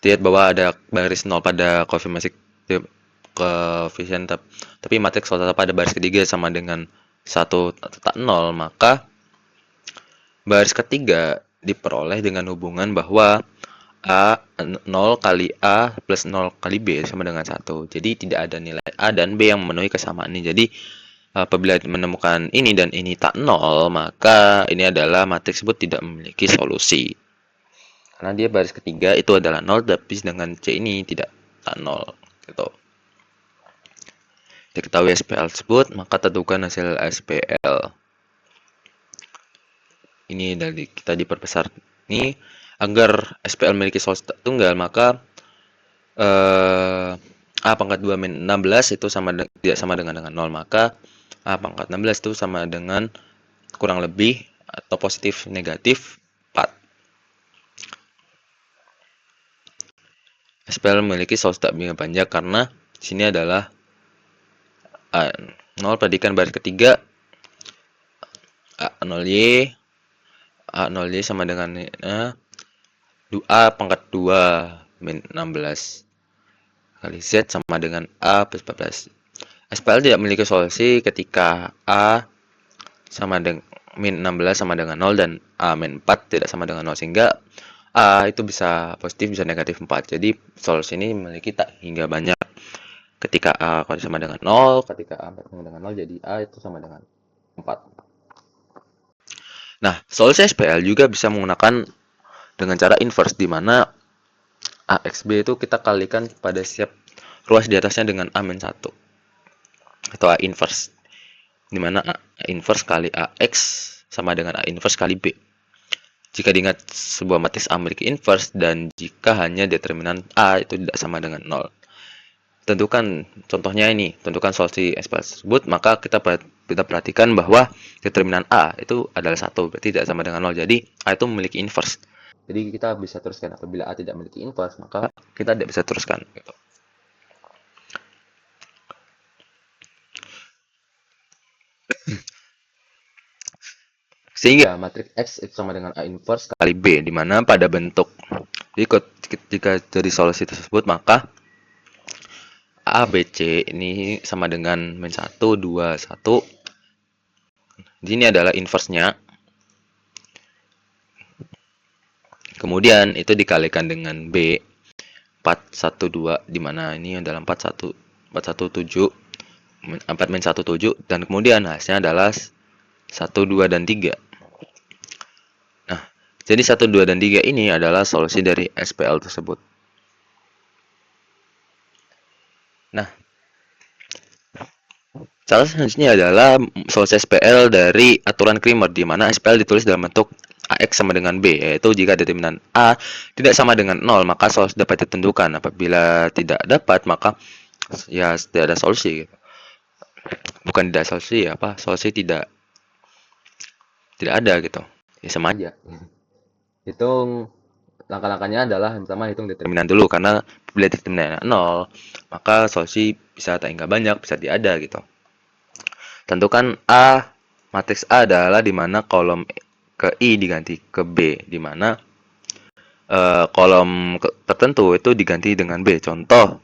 Speaker 1: lihat bahwa ada baris 0 pada koefisien, tapi matriks tetap pada baris ketiga sama dengan 1 tetap 0, maka baris ketiga diperoleh dengan hubungan bahwa A 0 kali A plus 0 kali B sama dengan 1. Jadi tidak ada nilai A dan B yang memenuhi kesamaan ini. Jadi apabila menemukan ini dan ini tak 0, maka ini adalah matriks tersebut tidak memiliki solusi. Karena dia baris ketiga itu adalah 0, tapi dengan C ini tidak tak 0. Gitu. Diketahui SPL tersebut, maka tentukan hasil SPL. Ini dari kita diperbesar ini agar SPL memiliki solusi tunggal, maka A pangkat 2 min 16 itu tidak sama dengan 0, maka A pangkat 16 itu sama dengan kurang lebih atau positif negatif 4. SPL memiliki solusi tak bingung banyak karena di sini adalah 0 predikan baris ketiga A0Y A0Y sama dengan A pangkat 2 min 16 kali Z sama dengan A plus 14. SPL tidak memiliki solusi ketika A sama dengan min 16 sama dengan 0 dan A min 4 tidak sama dengan 0, sehingga A itu bisa positif bisa negatif 4. Jadi solusi ini memiliki tak hingga banyak. Ketika A sama dengan 0, ketika A sama dengan 0, jadi A itu sama dengan 4. Nah, solusi SPL juga bisa menggunakan dengan cara inverse, di mana AXB itu kita kalikan pada setiap ruas di atasnya dengan A-1 atau A inverse, di mana A inverse kali AX sama dengan A inverse kali B. Jika diingat sebuah matriks A memiliki inverse dan jika hanya determinan A itu tidak sama dengan 0. Tentukan contohnya ini, tentukan solusi SPL tersebut, maka kita perhatikan bahwa determinan A itu adalah 1, berarti tidak sama dengan 0. Jadi A itu memiliki inverse. Jadi kita bisa teruskan apabila A tidak memiliki inverse, maka kita tidak bisa teruskan gitu. Sehingga matriks X itu sama dengan A inverse kali B, di mana pada bentuk jika dari solusi tersebut maka A, B, C ini sama dengan min 1, 2, 1. Ini adalah inverse-nya. Kemudian itu dikalikan dengan B, 4, 1, 2, di mana ini adalah 4, 1, 4, 1, 7, 4 min 1, 7, dan kemudian hasilnya adalah 1, 2, dan 3. Nah, jadi 1, 2, dan 3 ini adalah solusi dari SPL tersebut. Nah, cara selanjutnya adalah solusi SPL dari aturan Cramer, di mana SPL ditulis dalam bentuk AX sama dengan B, yaitu jika determinan A tidak sama dengan 0, maka solusi dapat ditentukan. Apabila tidak dapat, maka ya tidak ada solusi. Bukan tidak solusi, solusi tidak ada gitu. Ya sama aja. Hitung langkah-langkahnya adalah yang pertama hitung determinan dulu, karena bila determinan 0, maka solusi bisa tak hingga banyak, bisa tidak ada gitu. Tentukan A, matriks A adalah di mana kolom ke I diganti ke B, di mana kolom tertentu itu diganti dengan B. Contoh,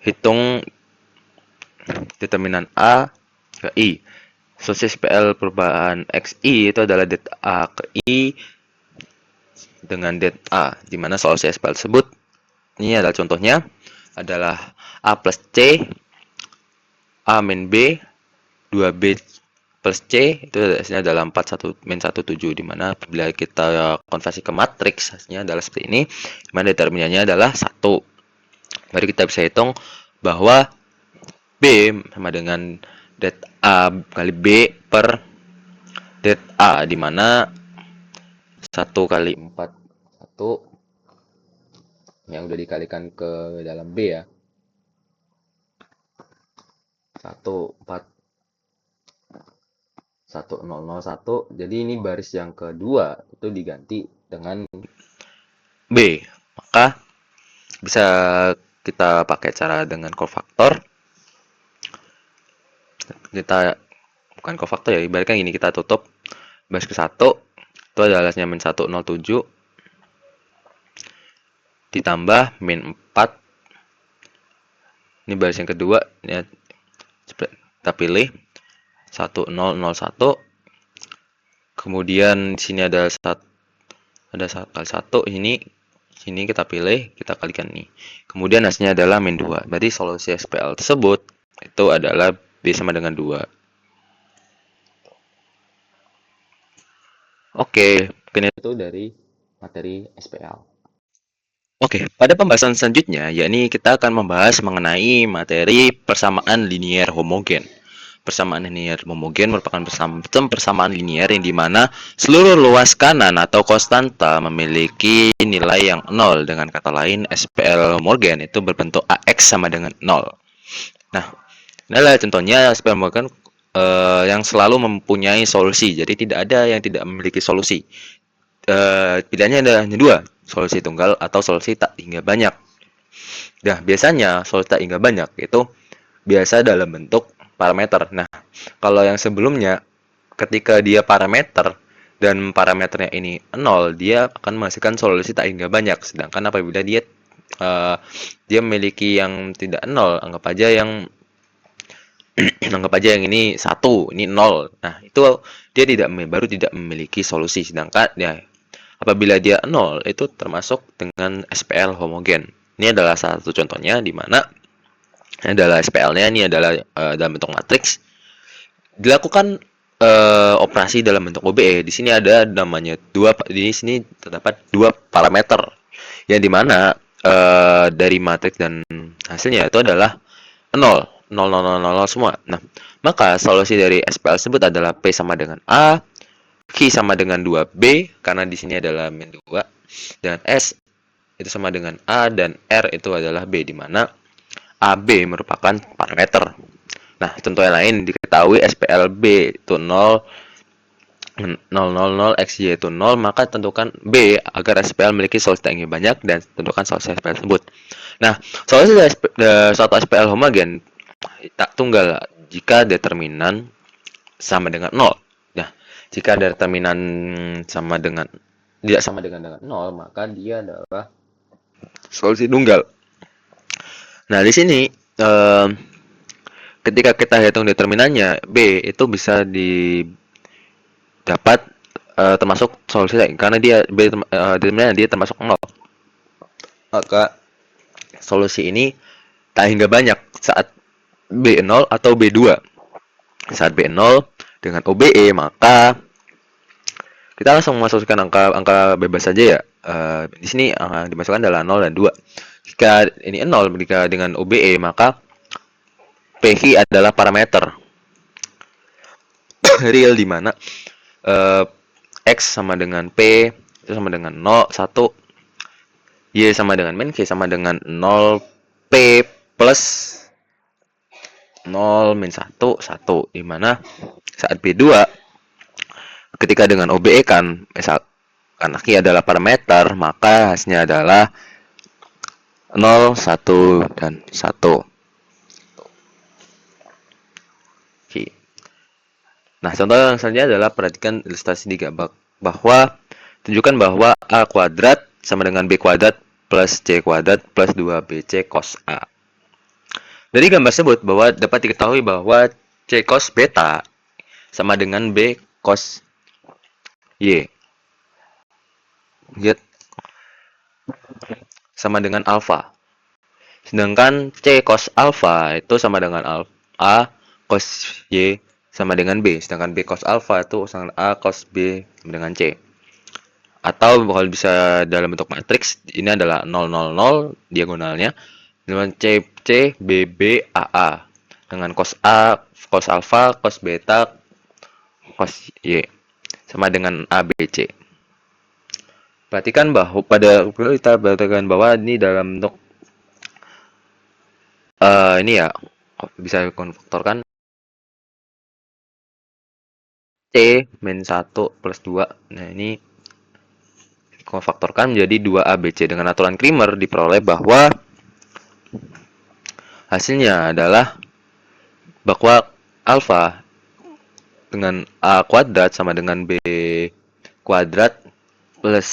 Speaker 1: hitung determinan A ke I. Solusi SPL perubahan XI itu adalah det A ke I dengan det A, di mana solusi SPL tersebut, ini adalah contohnya, adalah A plus C, A min B, 2B plus C, itu hasilnya adalah 4, 1, min 1, 7, di mana bila kita konversi ke matriks, hasilnya adalah seperti ini, di mana determinannya adalah 1. Baru kita bisa hitung bahwa B sama dengan det A kali B per det A, di mana 1 kali 4, 1 yang udah dikalikan ke dalam B ya, 1, 4, 1, 0, 0, 1. Jadi ini baris yang kedua itu diganti dengan B. Maka bisa kita pakai cara dengan kofaktor. Kita bukan kofaktor ya, ibaratkan gini, kita tutup baris ke 1 itu adalah min 1, 0, 7 ditambah min 4. Ini baris yang kedua ya, kita pilih 1, 0, 0, 1. Kemudian di sini ada 1 kali 1, ini sini kita pilih, kita kalikan ini. Kemudian hasilnya adalah min 2. Berarti solusi SPL tersebut itu adalah B sama dengan 2. Oke, mungkin itu dari materi SPL. Oke, pada pembahasan selanjutnya, yakni kita akan membahas mengenai materi persamaan linier homogen. Persamaan linier homogen merupakan persamaan linier yang dimana seluruh luas kanan atau konstanta memiliki nilai yang 0. Dengan kata lain, SPL homogen itu berbentuk AX sama dengan 0. Nah, ini adalah contohnya SPL homogen yang selalu mempunyai solusi. Jadi tidak ada yang tidak memiliki solusi. Pilihannya ada hanya 2. solusi tunggal atau solusi tak hingga banyak. Nah, biasanya solusi tak hingga banyak itu biasa dalam bentuk parameter. Nah, kalau yang sebelumnya ketika dia parameter dan parameternya ini 0, dia akan menghasilkan solusi tak hingga banyak. Sedangkan apabila eh, dia memiliki yang tidak 0, anggap aja yang ini 1, ini 0. Nah, itu dia baru tidak memiliki solusi. Sedangkan ya apabila dia 0, itu termasuk dengan SPL homogen. Ini adalah salah satu contohnya di mana adalah SPL-nya ini adalah dalam bentuk matriks dilakukan operasi dalam bentuk OBE. Di sini ada namanya di sini terdapat dua parameter yang dimana dari matriks dan hasilnya itu adalah 0, 0, 0, 0, 0 semua. Nah, maka solusi dari SPL tersebut adalah P sama dengan A, Q sama dengan 2B karena di sini adalah min 2 dan S itu sama dengan A dan R itu adalah B di mana AB merupakan parameter. Nah, contoh yang lain diketahui SPLB itu 0, 0, 0, 0, XY itu 0, maka tentukan B agar SPL memiliki solusi yang banyak dan tentukan solusi SPL tersebut. Nah, solusi dari suatu SPL homogen tak tunggal jika determinan sama dengan 0. Nah, jika determinan sama dengan tidak sama dengan 0, maka dia adalah solusi tunggal. Nah, di sini ketika kita hitung determinannya B itu bisa didapat termasuk solusi karena dia B determinannya dia termasuk 0. Maka solusi ini tak hingga banyak saat B0 atau B2. Saat B0 dengan OBE maka kita langsung memasukkan angka bebas saja ya. Di sini dimasukkan adalah 0 dan 2. Jika ini 0 jika dengan OBE maka PQ adalah parameter real di mana X sama dengan P itu sama dengan 0, 1, Y sama dengan min, Q sama dengan 0, P plus 0 min 1, 1. Dimana saat B2 ketika dengan OBE kan misal karena Q adalah parameter maka hasilnya adalah 0, 1, dan 1. Oke. Nah, contoh yang selanjutnya adalah perhatikan ilustrasi 3 bahwa tunjukkan bahwa A kuadrat sama dengan B kuadrat plus C kuadrat plus 2BC cos A. Dari gambar tersebut bahwa dapat diketahui bahwa C cos beta sama dengan B cos Y. Lihat sama dengan alfa. Sedangkan C cos alfa itu sama dengan A cos Y sama dengan B. Sedangkan B cos alfa itu sama A cos B sama dengan C. Atau kalau bisa dalam bentuk matriks, ini adalah 0, 0, 0 diagonalnya. Dengan C, C, B, B, A, A. Dengan cos A, cos alfa, cos beta, cos Y. Sama dengan A, B, C. Perhatikan bahwa kita perhatikan bahwa ini dalam bentuk ini ya bisa konfaktorkan C min 1 plus 2. Nah, ini konfaktorkan menjadi 2ABC. Dengan aturan Cramer diperoleh bahwa hasilnya adalah bahwa alfa dengan A kuadrat sama dengan B kuadrat plus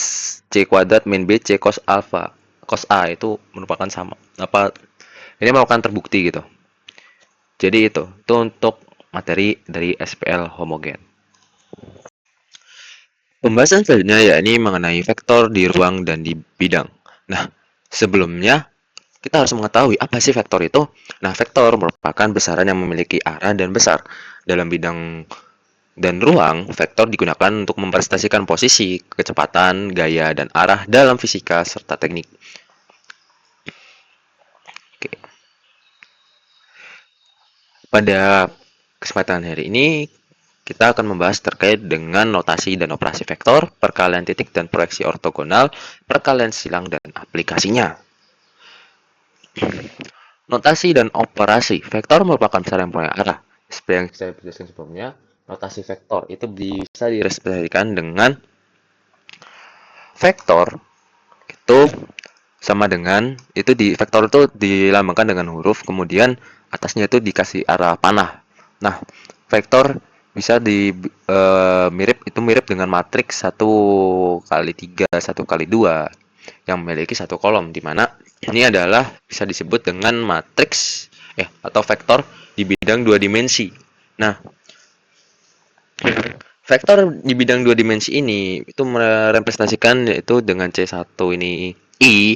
Speaker 1: C kuadrat min B C cos alfa cos A itu merupakan sama. Ini merupakan terbukti gitu. Jadi itu untuk materi dari SPL homogen. Pembahasan selanjutnya yakni mengenai vektor di ruang dan di bidang. Nah, sebelumnya kita harus mengetahui apa sih vektor itu. Nah, vektor merupakan besaran yang memiliki arah dan besar. Dalam bidang dan ruang, vektor digunakan untuk mempresentasikan posisi, kecepatan, gaya, dan arah dalam fisika serta teknik. Oke. Pada kesempatan hari ini, kita akan membahas terkait dengan notasi dan operasi vektor, perkalian titik dan proyeksi ortogonal, perkalian silang, dan aplikasinya. Notasi dan operasi vektor merupakan besaran yang punya arah. Seperti yang saya jelaskan sebelumnya, notasi vektor itu bisa direpresentasikan dengan vektor itu sama dengan itu di vektor itu dilambangkan dengan huruf, kemudian atasnya itu dikasih arah panah. Nah, vektor bisa mirip dengan matriks 1 kali 3 1 kali 2 yang memiliki satu kolom, di mana ini adalah bisa disebut dengan matriks atau vektor di bidang 2 dimensi. Nah, vektor di bidang 2 dimensi ini itu merepresentasikan yaitu dengan C1 ini I.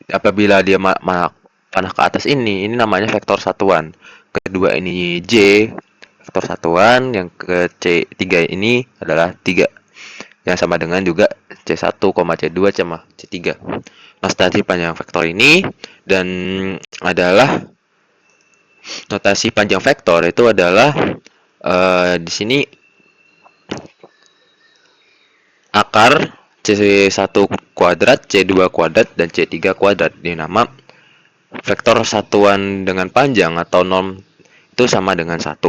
Speaker 1: Apabila dia panah ke atas ini namanya vektor satuan. Kedua ini J, vektor satuan. Yang ke C3 ini adalah 3. Yang sama dengan juga C1, C2, C3. Notasi panjang vektor ini dan adalah notasi panjang vektor itu adalah di sini akar C1 kuadrat, C2 kuadrat, dan C3 kuadrat. Di nama vektor satuan dengan panjang atau norm itu sama dengan 1.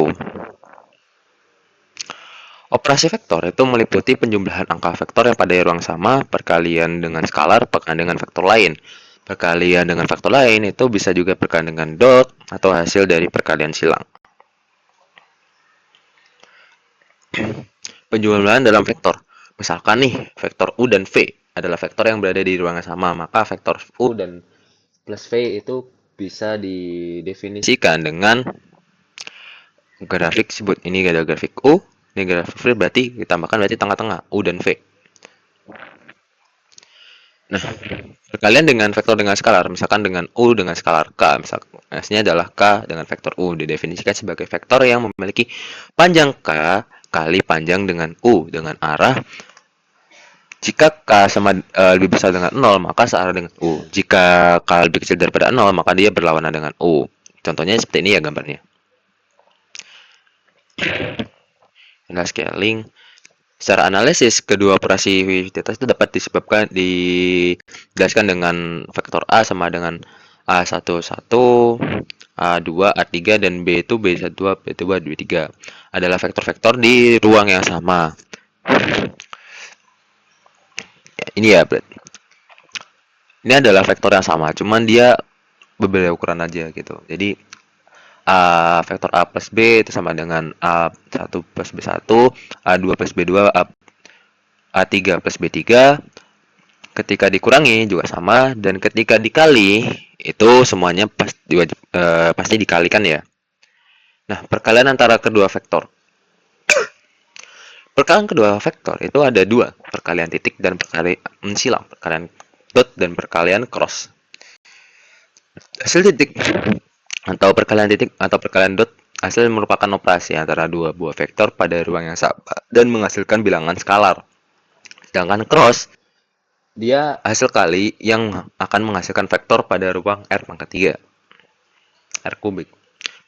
Speaker 1: Operasi vektor itu meliputi penjumlahan angka vektor yang pada ruang sama, perkalian dengan skalar, perkalian dengan vektor lain. Perkalian dengan vektor lain itu bisa juga perkalian dengan dot atau hasil dari perkalian silang. Penjumlahan dalam vektor. Misalkan nih, vektor U dan V adalah vektor yang berada di ruang yang sama, maka vektor U dan plus V itu bisa didefinisikan dengan grafik sebut. Ini ada grafik U, ini grafik V, berarti ditambahkan berarti tengah-tengah U dan V. Nah, perkalian dengan vektor dengan skalar, misalkan dengan U dengan skalar K, misalkan hasilnya adalah K dengan vektor U, didefinisikan sebagai vektor yang memiliki panjang K kali panjang dengan U dengan arah. Jika K lebih besar dengan 0, maka searah dengan U. Jika K lebih kecil daripada 0, maka dia berlawanan dengan U. Contohnya seperti ini ya gambarnya. Nah, scaling. Secara analisis, kedua operasi identitas itu dapat dijelaskan dengan vektor A sama dengan A11, A2, A3, dan B itu B12, B2, B3. Adalah vektor-vektor di ruang yang sama. Ya, ini ya, ini adalah vektor yang sama, cuman dia berbeda ukuran aja gitu. Jadi, vektor A plus B itu sama dengan A1 plus B1, A2 plus B2, A3 plus B3. Ketika dikurangi juga sama, dan ketika dikali itu semuanya pasti dikalikan ya. Nah, perkalian antara kedua vektor. Perkalian kedua vektor itu ada dua, perkalian titik dan perkalian silang, perkalian dot dan perkalian cross. Hasil titik atau perkalian titik atau perkalian dot hasil merupakan operasi antara dua buah vektor pada ruang yang sama dan menghasilkan bilangan skalar. Sedangkan cross dia hasil kali yang akan menghasilkan vektor pada ruang R pangkat 3, R kubik.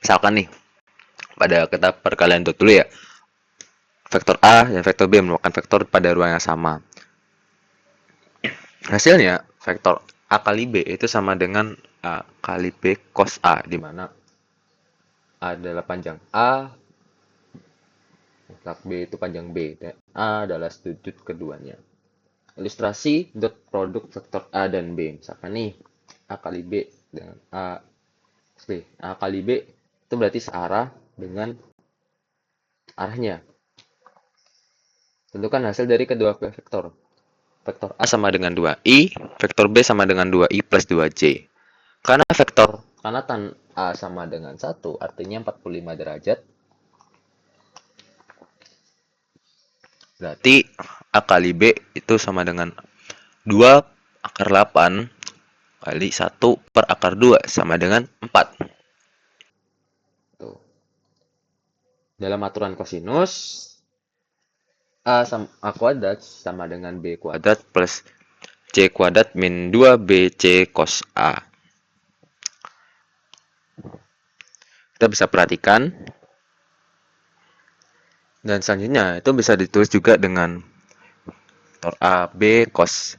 Speaker 1: Misalkan nih, pada kita perkalian dot dulu ya. Vektor A dan vektor B merupakan vektor pada ruang yang sama. Hasilnya, vektor A kali B itu sama dengan A kali B cos A, di mana A adalah panjang A, B itu panjang B, dan A adalah sudut keduanya. Ilustrasi dot produk vektor A dan B. Misalkan nih, A kali B dengan A kali B itu berarti searah dengan arahnya. Tentukan hasil dari kedua vektor. Vektor A sama dengan 2i, vektor B sama dengan 2i plus 2j. Karena vektor kanatan A sama dengan 1, artinya 45 derajat. Berarti A kali B itu sama dengan 2 akar 8 kali 1 per akar 2 sama dengan 4. Tuh. Dalam aturan kosinus, A kuadrat sama dengan B kuadrat plus C kuadrat min 2BC cos A. Kita bisa perhatikan. Dan selanjutnya itu bisa ditulis juga dengan vektor A, B, cos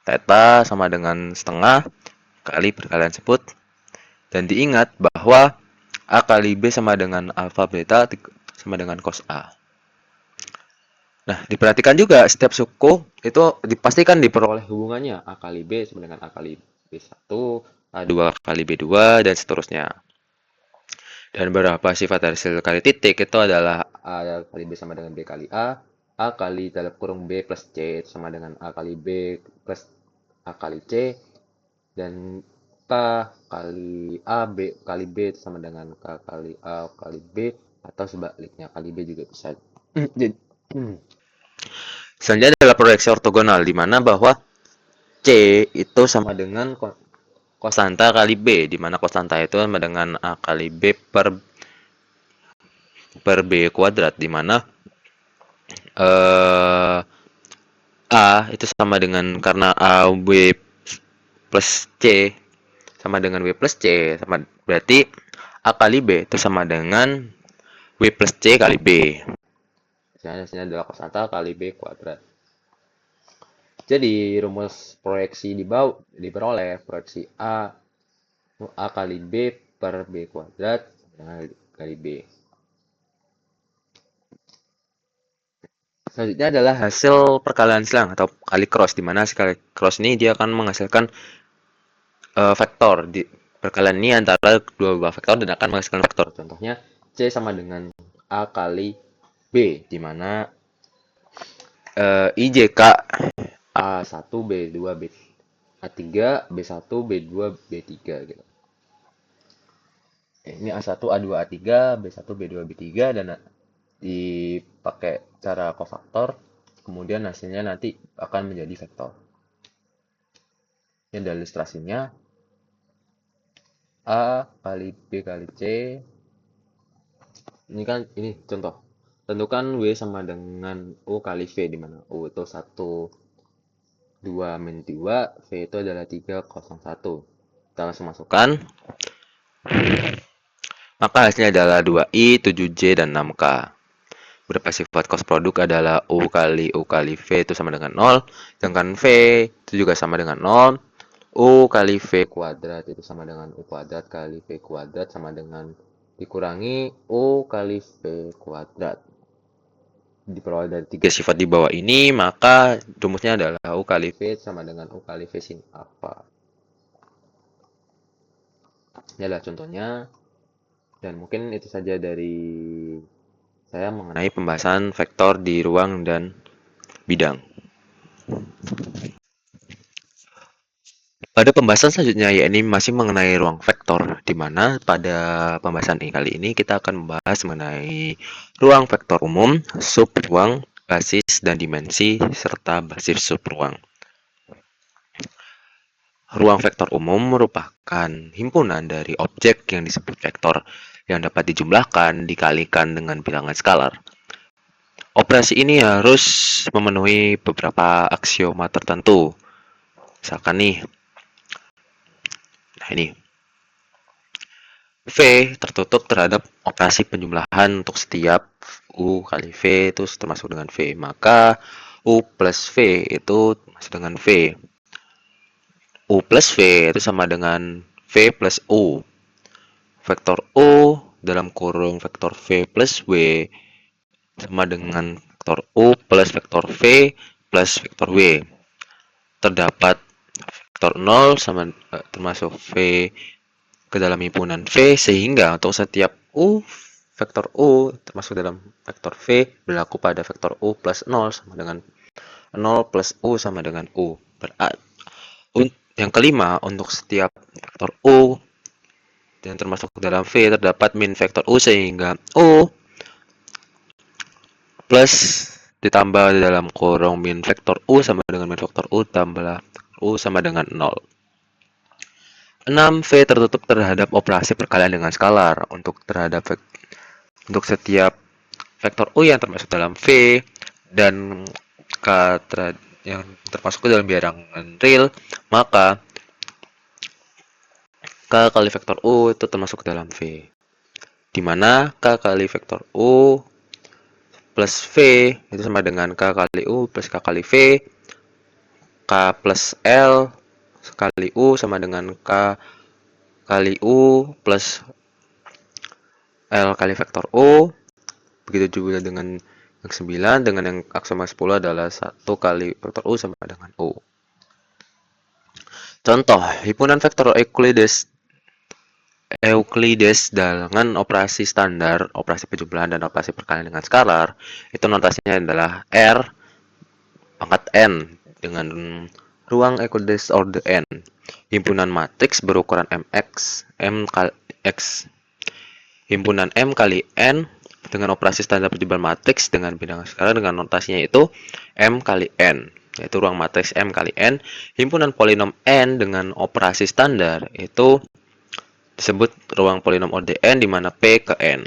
Speaker 1: theta sama dengan setengah kali perkalian sebut. Dan diingat bahwa A kali B sama dengan alpha beta sama dengan cos A. Nah, diperhatikan juga setiap suku itu dipastikan diperoleh hubungannya A kali B sama dengan A kali B1, A2 kali B2, dan seterusnya. Dan beberapa sifat dari hasil kali titik itu adalah A kali B sama dengan B kali A kali dalam kurung B plus C itu sama dengan A kali B plus A kali C, dan K kali A, B kali B itu sama dengan K kali A kali B, atau sebaliknya kali B juga bisa. Jadi, selanjutnya adalah proyeksi ortogonal, di mana bahwa C itu sama dengan konstanta kali B, di mana konstanta itu sama dengan A kali B per B kuadrat, di mana eh, A itu sama dengan, karena A B plus C sama dengan W plus C, sama berarti A kali B itu sama dengan W plus C kali B. Hasilnya adalah konstanta kali B kuadrat. Jadi rumus proyeksi diperoleh proyeksi A kali B per B kuadrat kali B. Selanjutnya adalah hasil perkalian silang atau kali cross, di mana sekali cross ini dia akan menghasilkan vektor. Di perkalian ini antara dua buah vektor dan akan menghasilkan vektor. Contohnya C sama dengan A kali B, di mana IJK A1 B2 A3 B1 B2 B3 gitu. Ini A1 A2 A3 B1 B2 B3, dan dipakai cara kofaktor, kemudian hasilnya nanti akan menjadi vektor. Ini adalah ilustrasinya. A kali B kali C. Ini kan ini contoh. Tentukan W sama dengan U kali V, di mana U itu 1 2 min 2, V itu adalah 301. Kita langsung masukkan. Maka hasilnya adalah 2I, 7J, dan 6K. Beberapa sifat cos produk adalah U kali V itu sama dengan 0, sedangkan V itu juga sama dengan 0. U kali V kuadrat itu sama dengan U kuadrat kali V kuadrat sama dengan dikurangi U kali V kuadrat. Diperoleh dari tiga sifat di bawah ini, maka rumusnya adalah U kali V sama dengan U kali V sin alpha. Ini adalah contohnya, dan mungkin itu saja dari saya mengenai pembahasan vektor di ruang dan bidang. Pada pembahasan selanjutnya, yakni masih mengenai ruang vektor, di mana pada pembahasan kali ini kita akan membahas mengenai ruang vektor umum, subruang, basis, dan dimensi, serta basis subruang. Ruang vektor umum merupakan himpunan dari objek yang disebut vektor, yang dapat dijumlahkan, dikalikan dengan bilangan skalar. Operasi ini harus memenuhi beberapa aksioma tertentu. Misalkan nih, nah ini, V tertutup terhadap operasi penjumlahan untuk setiap U kali V itu termasuk dengan V. Maka U plus V itu termasuk dengan V. U plus V itu sama dengan V plus U. Vektor U dalam kurung vektor V plus W sama dengan vektor U plus vektor V plus vektor W. Terdapat vektor 0 sama termasuk V ke dalam himpunan V, sehingga untuk setiap U vektor U termasuk dalam vektor V berlaku pada vektor U plus 0 sama dengan 0 plus U sama dengan U. Yang kelima, untuk setiap vektor U yang termasuk dalam V terdapat min vektor U, sehingga U plus ditambah dalam kurung min vektor U sama dengan min vektor U tambah U sama dengan 0. 6. V tertutup terhadap operasi perkalian dengan skalar. Untuk setiap vektor U yang termasuk dalam V dan K yang termasuk ke dalam bilangan real, maka K kali vektor U itu termasuk ke dalam V, di mana K kali vektor U plus V itu sama dengan K kali U plus K kali V. K plus L kali U sama dengan K kali U plus L kali vektor U. Begitu juga dengan Max 9 dengan yang aksioma 10 adalah 1 kali vektor U sama dengan U. Contoh, himpunan vektor Euclides dengan operasi standar, operasi penjumlahan dan operasi perkalian dengan skalar, itu notasinya adalah R pangkat N dengan ruang Euclides order N. Himpunan matriks berukuran M kali X. Himpunan M kali N dengan operasi standar penjumlahan matriks dengan bilangan skalar dengan notasinya itu M kali N, yaitu ruang matriks M kali N. Himpunan polinom N dengan operasi standar itu disebut ruang polinom order N di mana P ke N.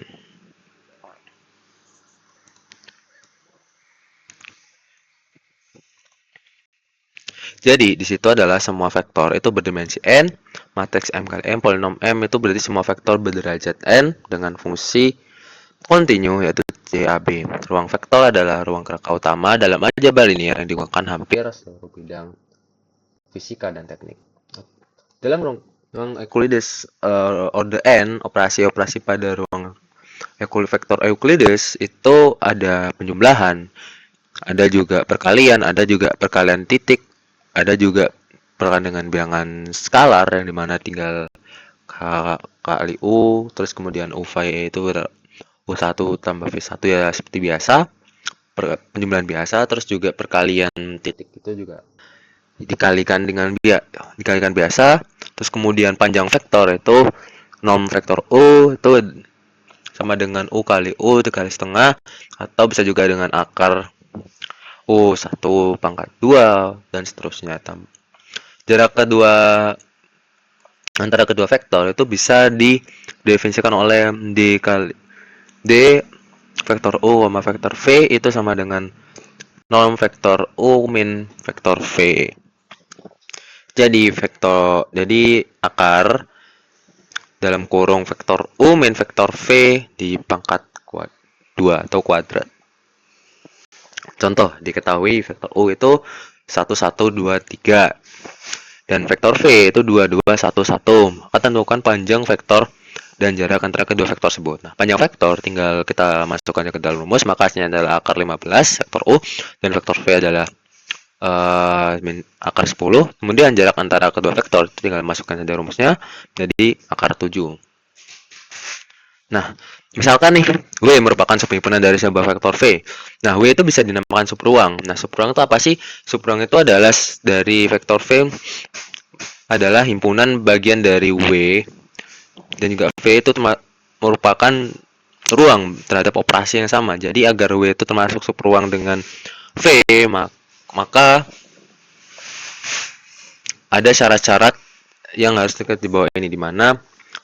Speaker 1: Jadi, di situ adalah semua vektor itu berdimensi N, matriks M kali M, polinom M itu berarti semua vektor berderajat N dengan fungsi kontinu yaitu JAB. Ruang vektor adalah ruang kerangka utama dalam aljabar linier yang digunakan hampir seluruh bidang fisika dan teknik. Dalam ruang Euclides order N, operasi-operasi pada ruang vektor Euclides itu ada penjumlahan, ada juga perkalian, ada juga perkalian titik, ada juga perkalian dengan bilangan skalar yang dimana tinggal kali U, terus kemudian U phi itu U1 tambah V1 ya seperti biasa, penjumlahan biasa, terus juga perkalian titik itu juga dikalikan biasa, terus kemudian panjang vektor itu norm vektor U itu sama dengan U kali U dikali setengah, atau bisa juga dengan akar U1 pangkat 2 dan seterusnya. Jarak antara kedua vektor itu bisa didefinisikan oleh D kali D vektor U sama vektor V itu sama dengan norm vektor U min vektor V. Jadi akar dalam kurung vektor U min vektor V di pangkat 2 atau kuadrat. Contoh, diketahui vektor U itu 1, 1, 2, 3 dan vektor V itu 2, 2, 1, 1. Maka tentukan panjang vektor dan jarak antara kedua vektor tersebut. Nah, panjang vektor tinggal kita masukkannya ke dalam rumus, maka hasilnya adalah akar 15 vektor U dan vektor V adalah akar 10. Kemudian jarak antara kedua vektor tinggal masukkan saja rumusnya jadi akar 7. Nah, misalkan nih W merupakan subhimpunan dari sebuah vektor V. Nah, W itu bisa dinamakan subruang. Nah, subruang itu apa sih? Subruang itu adalah dari vektor V adalah himpunan bagian dari W dan juga V itu merupakan ruang terhadap operasi yang sama. Jadi agar W itu termasuk subruang dengan V, maka ada syarat-syarat yang harus di bawah ini, di mana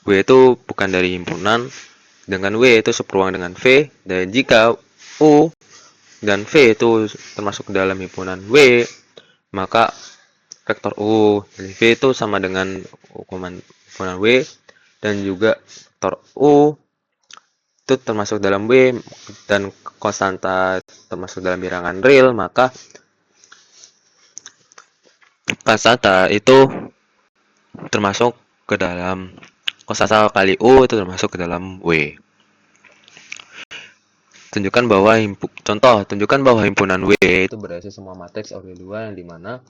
Speaker 1: W itu bukan dari himpunan dengan W itu subruang dengan V, dan jika U dan V itu termasuk dalam himpunan W, maka vektor U dan V itu sama dengan himpunan W, dan juga vektor U itu termasuk dalam W dan konstanta termasuk dalam bilangan real, maka konstanta itu termasuk ke dalam konstanta kali U itu termasuk ke dalam W. Tunjukkan bahwa himpunan W itu berisi semua matriks order 2 yang dimana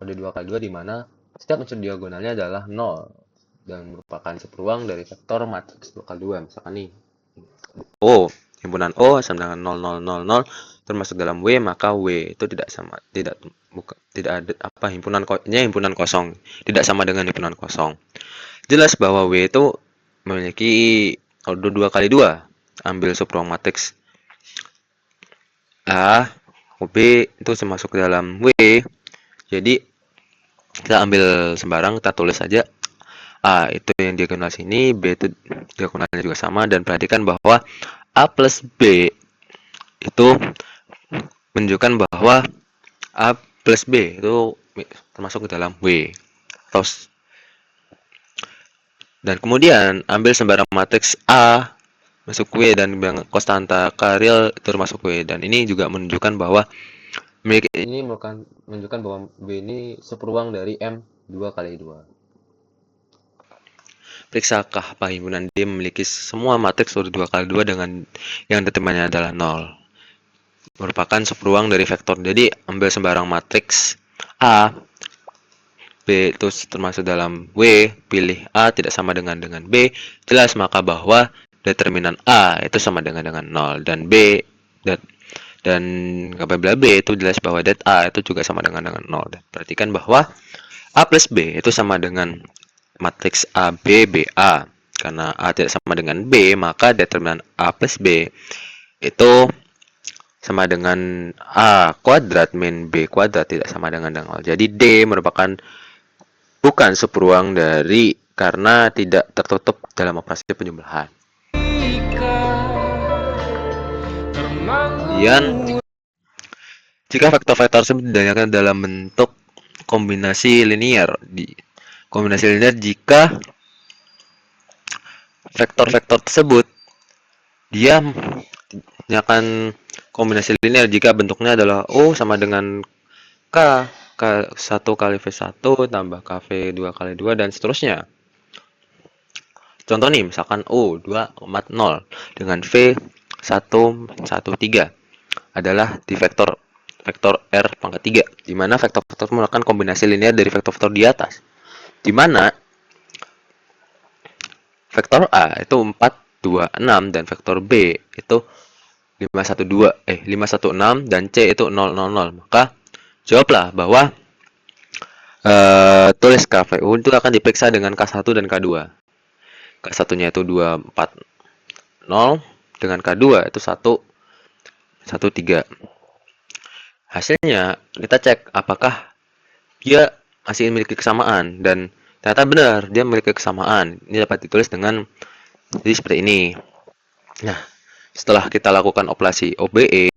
Speaker 1: order 2 kali 2 dimana setiap unsur diagonalnya adalah 0 dan merupakan subruang dari vektor matriks 2 kali 2. Misalkan nih O, himpunan O sama dengan 0, 0, 0, 0 termasuk dalam W, maka W itu tidak ada himpunan kosong, tidak sama dengan himpunan kosong. Jelas bahwa W itu memiliki order 2 kali 2. Ambil subruang matriks A, B itu termasuk ke dalam W. Jadi kita ambil sembarang, kita tulis saja A itu yang diagonal sini, B itu diagonalnya juga sama, dan perhatikan bahwa A plus B itu menunjukkan bahwa A plus B itu termasuk ke dalam W. Dan kemudian ambil sembarang matriks A masuk W dan konstanta real itu termasuk W, dan ini juga menunjukkan bahwa W ini seperuang dari M 2 kali 2. Periksakah himpunan D memiliki semua matriks order 2 kali 2 dengan yang determinannya adalah 0. merupakan subruang dari vektor. Jadi ambil sembarang matriks A, B itu termasuk dalam W, pilih A tidak sama dengan B, jelas maka bahwa determinan A itu sama dengan 0 dan B dan apabila B itu jelas bahwa det A itu juga sama dengan 0. Dan perhatikan bahwa A plus B itu sama dengan matriks A, B, B, A. Karena A tidak sama dengan B, maka determinan A plus B itu sama dengan A kuadrat min B kuadrat tidak sama dengan 0. Jadi D merupakan bukan subruang dari karena tidak tertutup dalam operasi penjumlahan. Kemudian, jika vektor-vektor tersebut ditanyakan dalam bentuk kombinasi linear, jika vektor-vektor tersebut dia akan kombinasi linear jika bentuknya adalah O sama dengan K, K1 kali V1 tambah KV2 kali 2 dan seterusnya. Contoh nih, misalkan O2,0 dengan V1,13 adalah di vektor R pangkat 3, di mana vektor-vektor melakukan kombinasi linear dari vektor-vektor di atas. Di mana vektor A itu 4, 2, 6 dan vektor B itu 516 dan C itu 000. Maka jawablah bahwa tulis KVU itu akan diperiksa dengan K1 dan K2. K1-nya itu 240 dengan K2 itu 113. Hasilnya kita cek apakah dia masih memiliki kesamaan dan ternyata benar dia memiliki kesamaan. Ini dapat ditulis dengan jadi seperti ini. Nah, setelah kita lakukan operasi OBE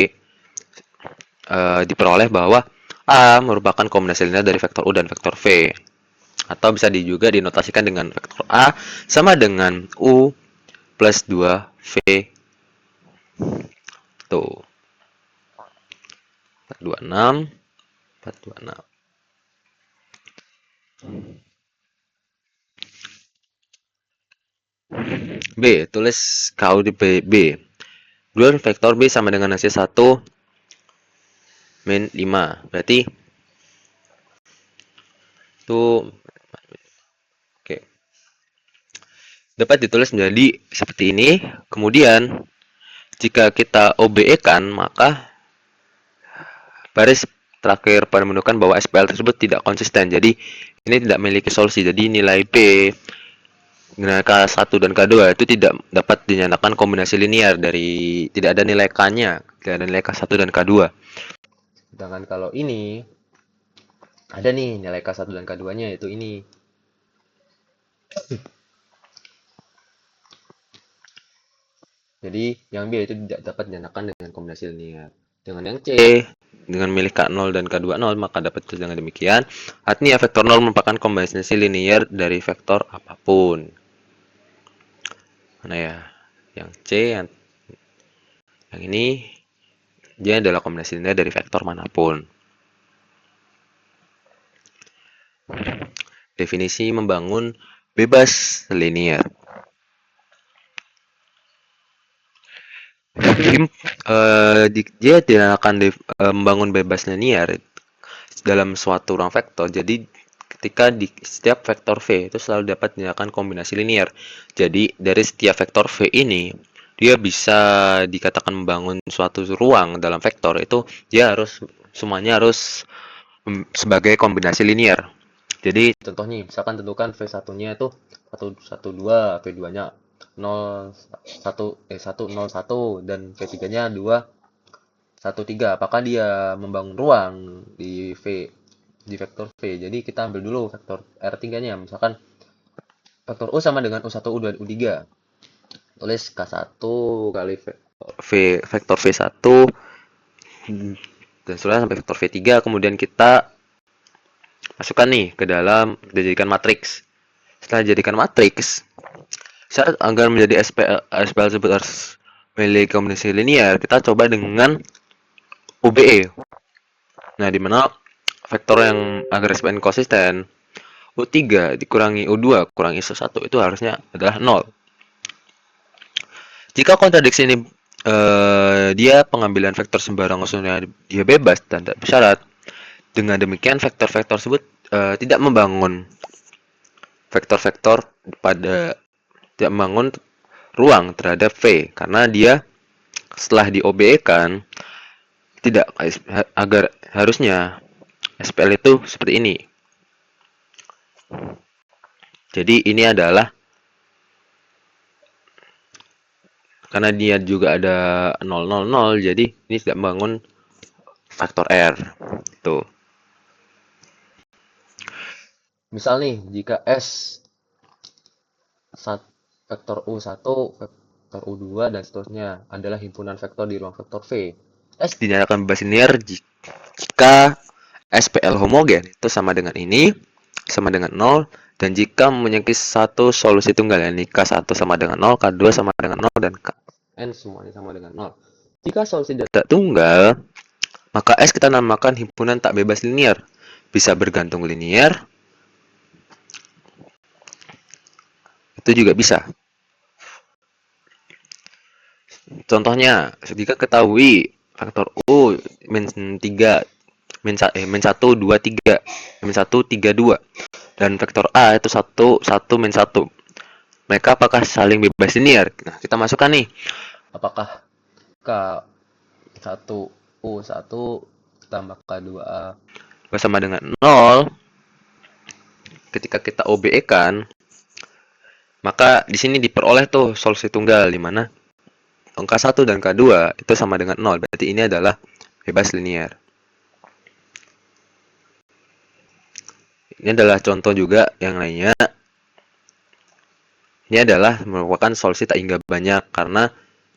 Speaker 1: diperoleh bahwa A merupakan kombinasi linear dari vektor U dan vektor V. Atau bisa juga dinotasikan dengan vektor A sama dengan U plus 2V. Tuh. 426. 426. B, tulis KU di B. Dua vektor B sama dengan hasil 1 min 5. Berarti itu oke. Dapat ditulis menjadi seperti ini. Kemudian jika kita OBE-kan, maka baris terakhir pada menunjukkan bahwa SPL tersebut tidak konsisten. Jadi ini tidak memiliki solusi. Jadi nilai P dengan K1 dan K2 itu tidak dapat dinyatakan kombinasi linear dari tidak ada nilai K-nya, tidak ada nilai K1 dan K2. Sedangkan kalau ini ada nih nilai K1 dan K2-nya yaitu ini. Jadi yang B itu tidak dapat dinyatakan dengan kombinasi linear. Dengan yang C, dengan milik K0 dan K2 0, maka dapat ditulis dengan demikian. Artinya vektor 0 merupakan kombinasi linear dari vektor apapun. Mana ya? Yang C, yang ini, dia adalah kombinasi linear dari vektor manapun. Definisi membangun bebas linear. Dia tidak akan membangun bebas linear dalam suatu ruang vektor. Jadi ketika di setiap vektor V itu selalu dapat dinyatakan kombinasi linear. Jadi dari setiap vektor V ini dia bisa dikatakan membangun suatu ruang dalam vektor itu dia harus semuanya harus sebagai kombinasi linear. Jadi contohnya misalkan tentukan V1-nya itu 112, V2-nya 101 dan V3-nya 213. Apakah dia membangun ruang di vektor V? Jadi kita ambil dulu vektor R3-nya. Misalkan vektor U sama dengan U1, U2, dan U3. Tulis K1 kali vektor V1 dan seterusnya sampai vektor V3. Kemudian kita masukkan nih ke dalam, kita jadikan matriks. Setelah dijadikan matriks, agar menjadi SPL tersebut harus memiliki kombinasi linear, kita coba dengan OBE. Nah, di mana vektor yang agar SPN konsisten, U3 dikurangi U2 kurangi U1 itu harusnya adalah 0. Jika kontradiksi ini dia pengambilan vektor sembarang maksudnya dia bebas dan tak bersyarat. Dengan demikian vektor-vektor tersebut tidak membangun vektor-vektor pada tidak membangun ruang terhadap V karena dia setelah di OBE kan tidak agar harusnya SPL itu seperti ini. Jadi ini adalah karena dia juga ada 000 jadi ini tidak membangun faktor R. Tuh. Misal nih jika S vektor U1, vektor U2 dan seterusnya adalah himpunan vektor di ruang vektor V. S dinyatakan bebas linear jika SPL homogen itu sama dengan ini, sama dengan 0, dan jika memiliki satu solusi tunggal, yakni K1 sama dengan 0, K2 sama dengan 0, dan Kn semuanya sama dengan 0. Jika solusi tak tunggal, maka S kita namakan himpunan tak bebas linear. Bisa bergantung linear, itu juga bisa. Contohnya, jika ketahui faktor U min 3 min 1 2 3 min 1 3 2 dan vektor A itu 1 1 min 1. Mereka apakah saling bebas linear? Nah, kita masukkan nih. Apakah K1 U1 tambah K2A bersama dengan 0? Ketika kita OBE kan, maka di sini diperoleh tuh solusi tunggal di mana K1 dan K2 itu sama dengan 0. Berarti ini adalah bebas linear. Ini adalah contoh juga yang lainnya. Ini adalah merupakan solusi tak hingga banyak karena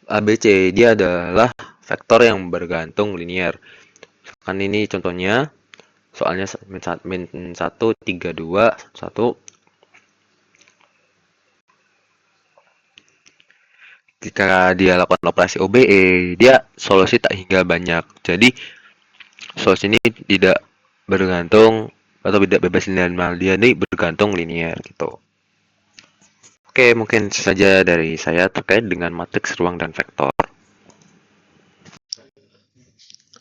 Speaker 1: ABC dia adalah vektor yang bergantung linear. Kan ini contohnya soalnya min 1 3 2 1. Jika dia lakukan operasi OBE, dia solusi tak hingga banyak. Jadi solusi ini tidak bergantung atau tidak bebas linear, dia ini bergantung linear gitu. Oke, mungkin saja dari saya terkait dengan matriks ruang dan vektor.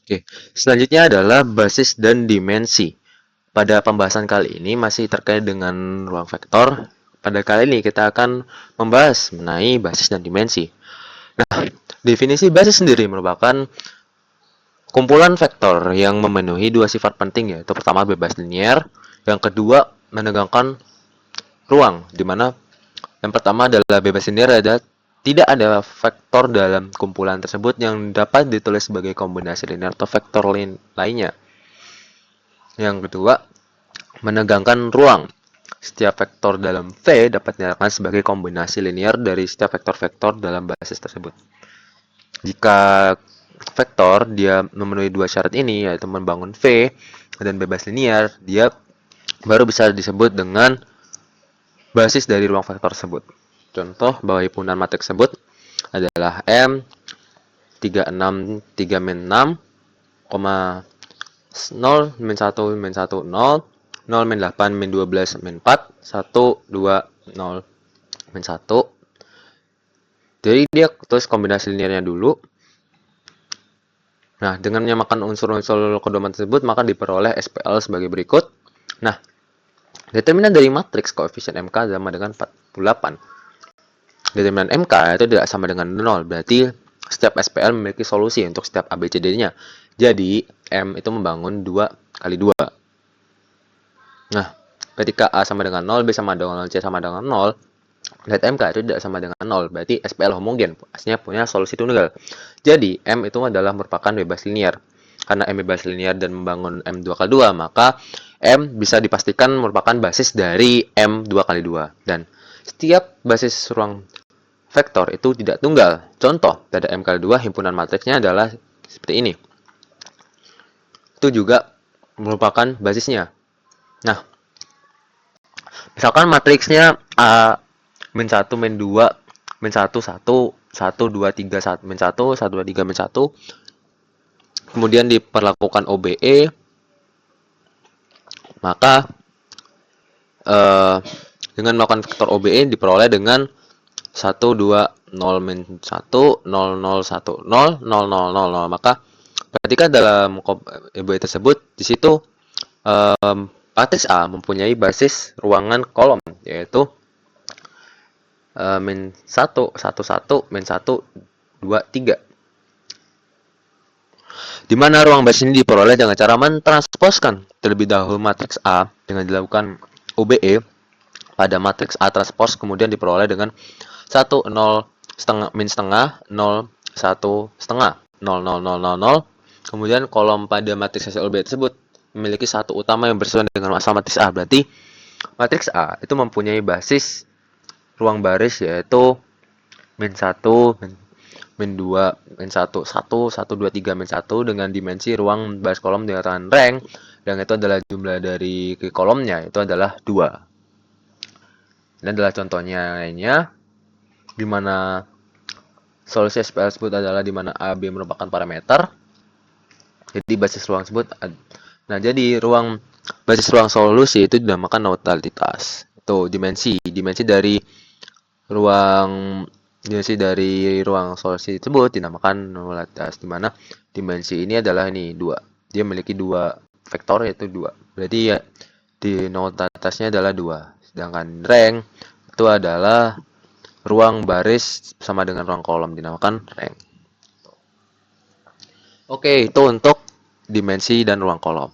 Speaker 1: Oke, selanjutnya adalah basis dan dimensi. Pada pembahasan kali ini masih terkait dengan ruang vektor. Pada kali ini kita akan membahas mengenai basis dan dimensi. Nah, definisi basis sendiri merupakan kumpulan vektor yang memenuhi dua sifat penting, yaitu pertama bebas linear, yang kedua menegangkan ruang, di mana yang pertama adalah bebas linear adalah tidak ada vektor dalam kumpulan tersebut yang dapat ditulis sebagai kombinasi linear atau vektor lainnya. Yang kedua, menegangkan ruang. Setiap vektor dalam V dapat dinyatakan sebagai kombinasi linear dari setiap vektor-vektor dalam basis tersebut. Jika vektor dia memenuhi dua syarat ini, yaitu membangun V dan bebas linear, dia baru bisa disebut dengan basis dari ruang vektor tersebut. Contoh bahwa himpunan matriks tersebut adalah M 36 3 min 6, 0 min 1 min 1 0, 0 min 8 min 12 min 4, 1 2 0 min 1. Jadi dia tulis kombinasi linearnya dulu. Nah, dengan menyamakan unsur-unsur kedoman tersebut, maka diperoleh SPL sebagai berikut. Nah, determinan dari matriks koefisien MK sama dengan 48. Determinan MK itu tidak sama dengan 0, berarti setiap SPL memiliki solusi untuk setiap ABCD-nya. Jadi, M itu membangun 2 kali 2. Nah, ketika A sama dengan 0, B sama dengan 0, C sama dengan 0, lihat MK itu tidak sama dengan 0, berarti SPL homogen, pastinya punya solusi tunggal. Jadi, M itu adalah merupakan bebas linear. Karena M bebas linear dan membangun M 2 kali 2, maka M bisa dipastikan merupakan basis dari M 2 kali 2. Dan setiap basis ruang vektor itu tidak tunggal. Contoh, pada M kali 2, himpunan matriksnya adalah seperti ini. Itu juga merupakan basisnya. Nah, misalkan matriksnya A min 1 min 2 min 1 1 1 2 3 1 min 1 1 2 3 min 1, kemudian diperlakukan OBE, maka dengan melakukan vektor OBE diperoleh dengan 1, 2, 0, min 1, 0, 0, 1, 0, 0, 0, 0, 0. Maka perhatikan dalam IBA tersebut, di situ matriks A mempunyai basis ruangan kolom, yaitu min 1, 1, 1, min 1, 2, 3. Di mana ruang basis ini diperoleh dengan cara mentransposkan terlebih dahulu matriks A dengan dilakukan UBE pada matriks A transpos, kemudian diperoleh dengan 1, 0, setengah, min setengah, 0, 1, setengah, 0, 0, 0, 0, 0. Kemudian kolom pada matriks hasil UBE tersebut memiliki satu utama yang bersesuaian dengan asal matriks A. Berarti matriks A itu mempunyai basis ruang baris yaitu min 1, min 2, min 1, 1, 1, 2, 3, min 1 dengan dimensi ruang baris kolom dengan rank, dan itu adalah jumlah dari kolomnya, itu adalah 2. Ini adalah contohnya lainnya, di mana solusi SPL tersebut adalah di mana A, B merupakan parameter. Jadi basis ruang tersebut, nah jadi basis ruang solusi itu dinamakan neutralitas. Itu dimensi dari ruang solusi tersebut dinamakan neutralitas, di mana dimensi ini adalah 2. Dia memiliki 2 vektor, yaitu 2. Berarti ya di neutralitasnya adalah 2. Sedangkan rank itu adalah ruang baris sama dengan ruang kolom, dinamakan rank. Oke, itu untuk dimensi dan ruang kolom.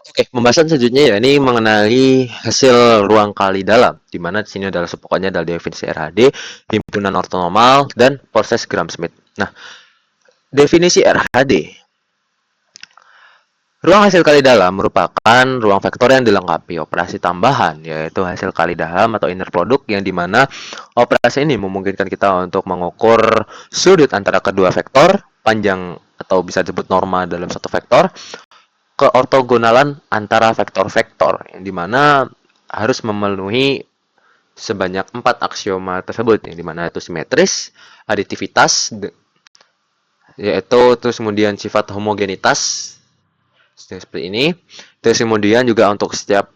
Speaker 1: Oke, pembahasan selanjutnya ya ini mengenai hasil ruang kali dalam, di mana di sini adalah pokoknya adalah definisi RHD, himpunan ortonormal, dan proses Gram-Schmidt. Nah, definisi RHD. Ruang hasil kali dalam merupakan ruang vektor yang dilengkapi operasi tambahan, yaitu hasil kali dalam atau inner product, yang dimana operasi ini memungkinkan kita untuk mengukur sudut antara kedua vektor, panjang atau bisa disebut norma dalam satu vektor, keortogonalan antara vektor-vektor, yang dimana harus memenuhi sebanyak 4 aksioma tersebut, yang dimana itu simetris, aditivitas, yaitu terus kemudian sifat homogenitas seperti ini. Terus kemudian juga untuk setiap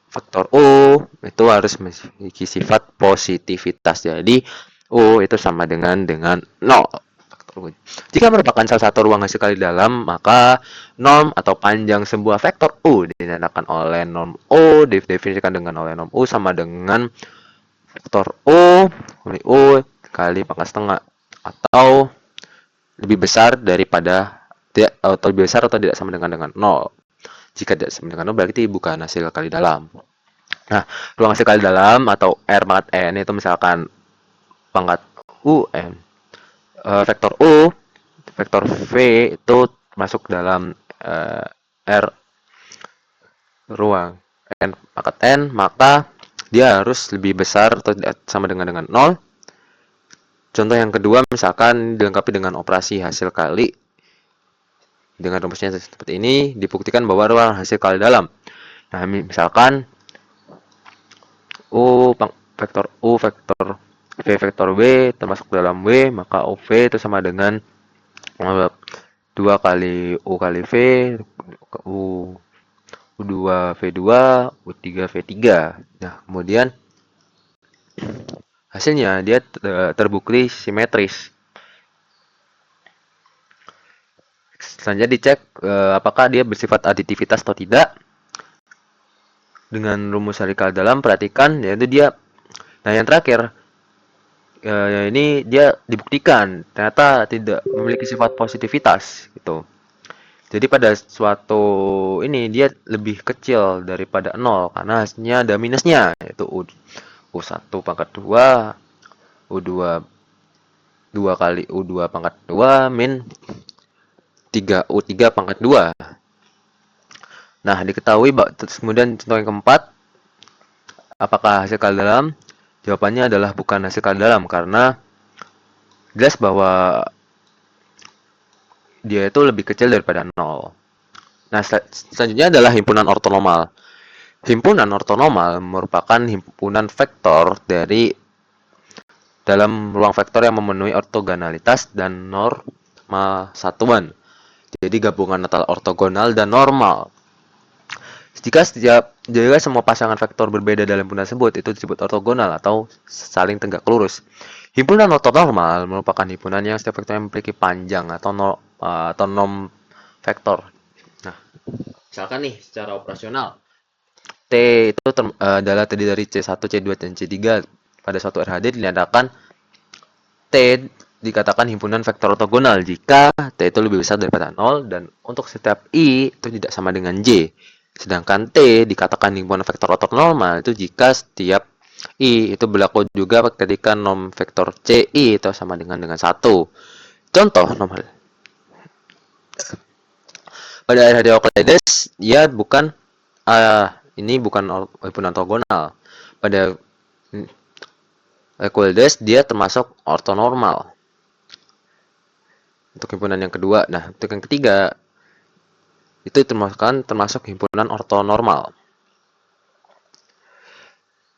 Speaker 1: faktor U itu harus memiliki sifat positivitas. Jadi U itu sama dengan 0. Jika merupakan salah satu ruang hasil kali dalam, maka norm atau panjang sebuah vektor U dinamakan oleh norm U, didefinisikan dengan oleh norm U sama dengan vektor U kali pangkat setengah, atau lebih besar daripada atau lebih besar atau tidak sama dengan 0. Jika tidak sama dengan 0 berarti bukan hasil kali dalam. Nah, ruang hasil kali dalam atau R pangkat N itu misalkan pangkat UN, vektor U, vektor V itu masuk dalam R ruang N pangkat N, maka dia harus lebih besar atau tidak sama dengan 0. Contoh yang kedua, misalkan dilengkapi dengan operasi hasil kali dengan rumusnya seperti ini, dibuktikan bahwa ruang hasil kali dalam. Nah, misalkan vektor V vektor W termasuk dalam W, maka UV itu sama dengan 2 kali U kali V, U2 V2, U3 V3. Nah, kemudian hasilnya dia terbukti simetris. Selanjutnya dicek apakah dia bersifat aditivitas atau tidak. Dengan rumus hasil kali dalam, perhatikan yaitu dia. Nah, yang terakhir ini dia dibuktikan ternyata tidak memiliki sifat positivitas gitu. Jadi pada suatu ini dia lebih kecil daripada 0 karena hasilnya ada minusnya, yaitu U1 pangkat 2, U2 2 kali U2 pangkat 2 min 3 U3 pangkat 2. Nah, diketahui terus kemudian contoh yang keempat, apakah hasil kali dalam? Jawabannya adalah bukan hasil kali dalam karena jelas bahwa dia itu lebih kecil daripada 0. Nah, selanjutnya adalah himpunan ortonormal. Himpunan ortonormal merupakan himpunan vektor dari dalam ruang vektor yang memenuhi ortogonalitas dan norma satuan. Jadi gabungan antara ortogonal dan normal. Jika semua pasangan vektor berbeda dalam himpunan tersebut itu disebut ortogonal atau saling tegak lurus. Himpunan ortonormal merupakan himpunan yang setiap vektornya memiliki panjang atau nom vektor. Nah, misalkan nih secara operasional T itu adalah terdiri dari C1, C2, dan C3. Pada suatu RHD dinyatakan T dikatakan himpunan vektor ortogonal jika T itu lebih besar daripada 0 dan untuk setiap I itu tidak sama dengan J. Sedangkan T dikatakan himpunan vektor ortonormal itu jika setiap I itu berlaku juga ketika nom vektor CI itu sama dengan 1. Contoh nomor pada RHD Euclides ini bukan himpunan ortogonal. Pada Euclides dia termasuk ortonormal. Untuk himpunan yang kedua, nah untuk yang ketiga itu termasuk himpunan ortonormal.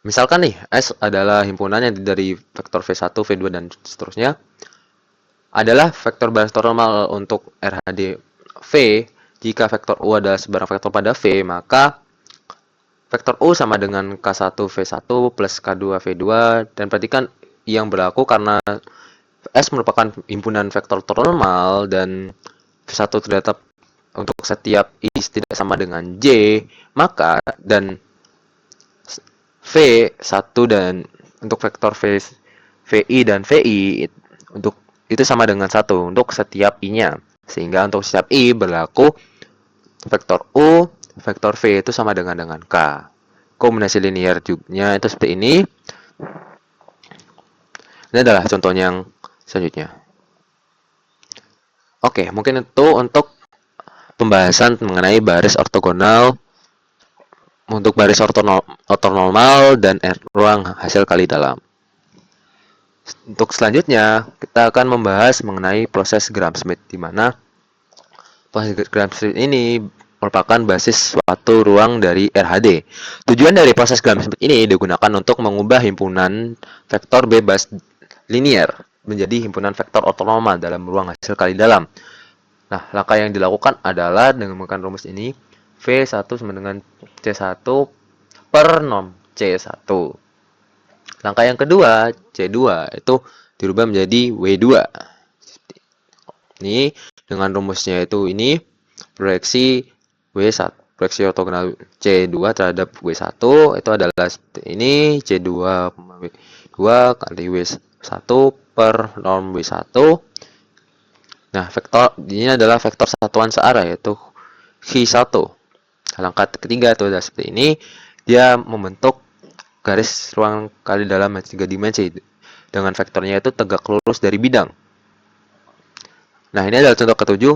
Speaker 1: Misalkan nih S adalah himpunan yang dari vektor V1, V2 dan seterusnya adalah vektor baris ortonormal untuk RHD V. Jika vektor U adalah sebarang vektor pada V, maka vektor U sama dengan K1 V1 plus K2 V2 dan perhatikan yang berlaku karena S merupakan himpunan vektor ortonormal dan V1 terdapat untuk setiap I tidak sama dengan J, maka dan V1 dan untuk vektor VI dan VI untuk itu sama dengan 1 untuk setiap I-nya. Sehingga untuk setiap I berlaku vektor U, vektor V itu sama dengan K. Kombinasi linearnya itu seperti ini. Ini adalah contohnya yang selanjutnya. Oke, mungkin itu untuk pembahasan mengenai baris ortogonal untuk baris ortonormal dan ruang hasil kali dalam. Untuk selanjutnya, kita akan membahas mengenai proses Gram-Schmidt, di mana proses Gram-Schmidt ini merupakan basis suatu ruang dari RHD. Tujuan dari proses Gram-Schmidt ini digunakan untuk mengubah himpunan vektor bebas linier menjadi himpunan vektor ortonormal dalam ruang hasil kali dalam. Nah, langkah yang dilakukan adalah dengan menggunakan rumus ini, V1 sama dengan C1 per nom C1. Langkah yang kedua, C2 itu dirubah menjadi W2. Ini dengan rumusnya itu ini proyeksi W1, proyeksi ortogonal C2 terhadap W1 itu adalah seperti ini, C2 W2 kali W1 per norm W1. Nah, vektor ini adalah vektor satuan searah yaitu Phi1. Langkah ketiga itu adalah seperti ini, dia membentuk garis ruang kali dalam 3 dimensi dengan vektornya itu tegak lurus dari bidang. Nah, ini adalah contoh ketujuh.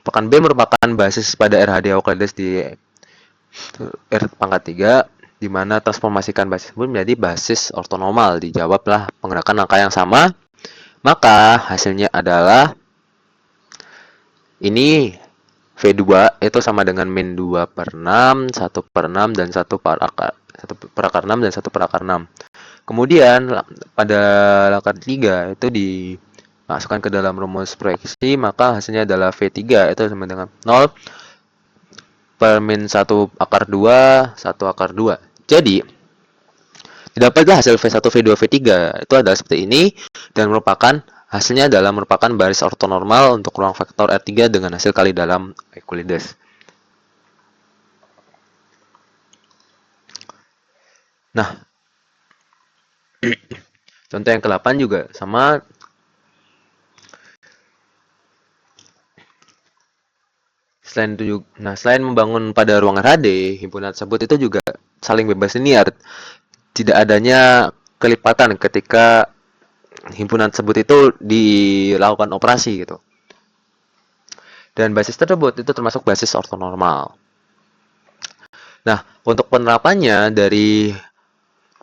Speaker 1: B merupakan basis pada RHD Euclides di R pangkat 3, di mana transformasikan basis tersebut menjadi basis ortonormal. Dijawablah penggerakan angka yang sama, maka hasilnya adalah ini V2 itu sama dengan min 2 per 6, 1 per 6, dan 1 per akar 6, dan 1 per akar 6. Kemudian pada langkah 3 itu dimasukkan ke dalam rumus proyeksi, maka hasilnya adalah V3 itu sama dengan 0 per min 1 akar 2, 1 akar 2. Jadi, didapatlah hasil V1, V2, V3 itu adalah seperti ini dan hasilnya adalah merupakan baris ortonormal untuk ruang vektor R3 dengan hasil kali dalam Euclides. Nah, contoh yang ke-8 juga sama. Selain membangun pada ruang RHD, himpunan tersebut itu juga saling bebas linear. Tidak adanya kelipatan ketika himpunan tersebut itu dilakukan operasi gitu. Dan basis tersebut itu termasuk basis ortonormal. Nah, untuk penerapannya dari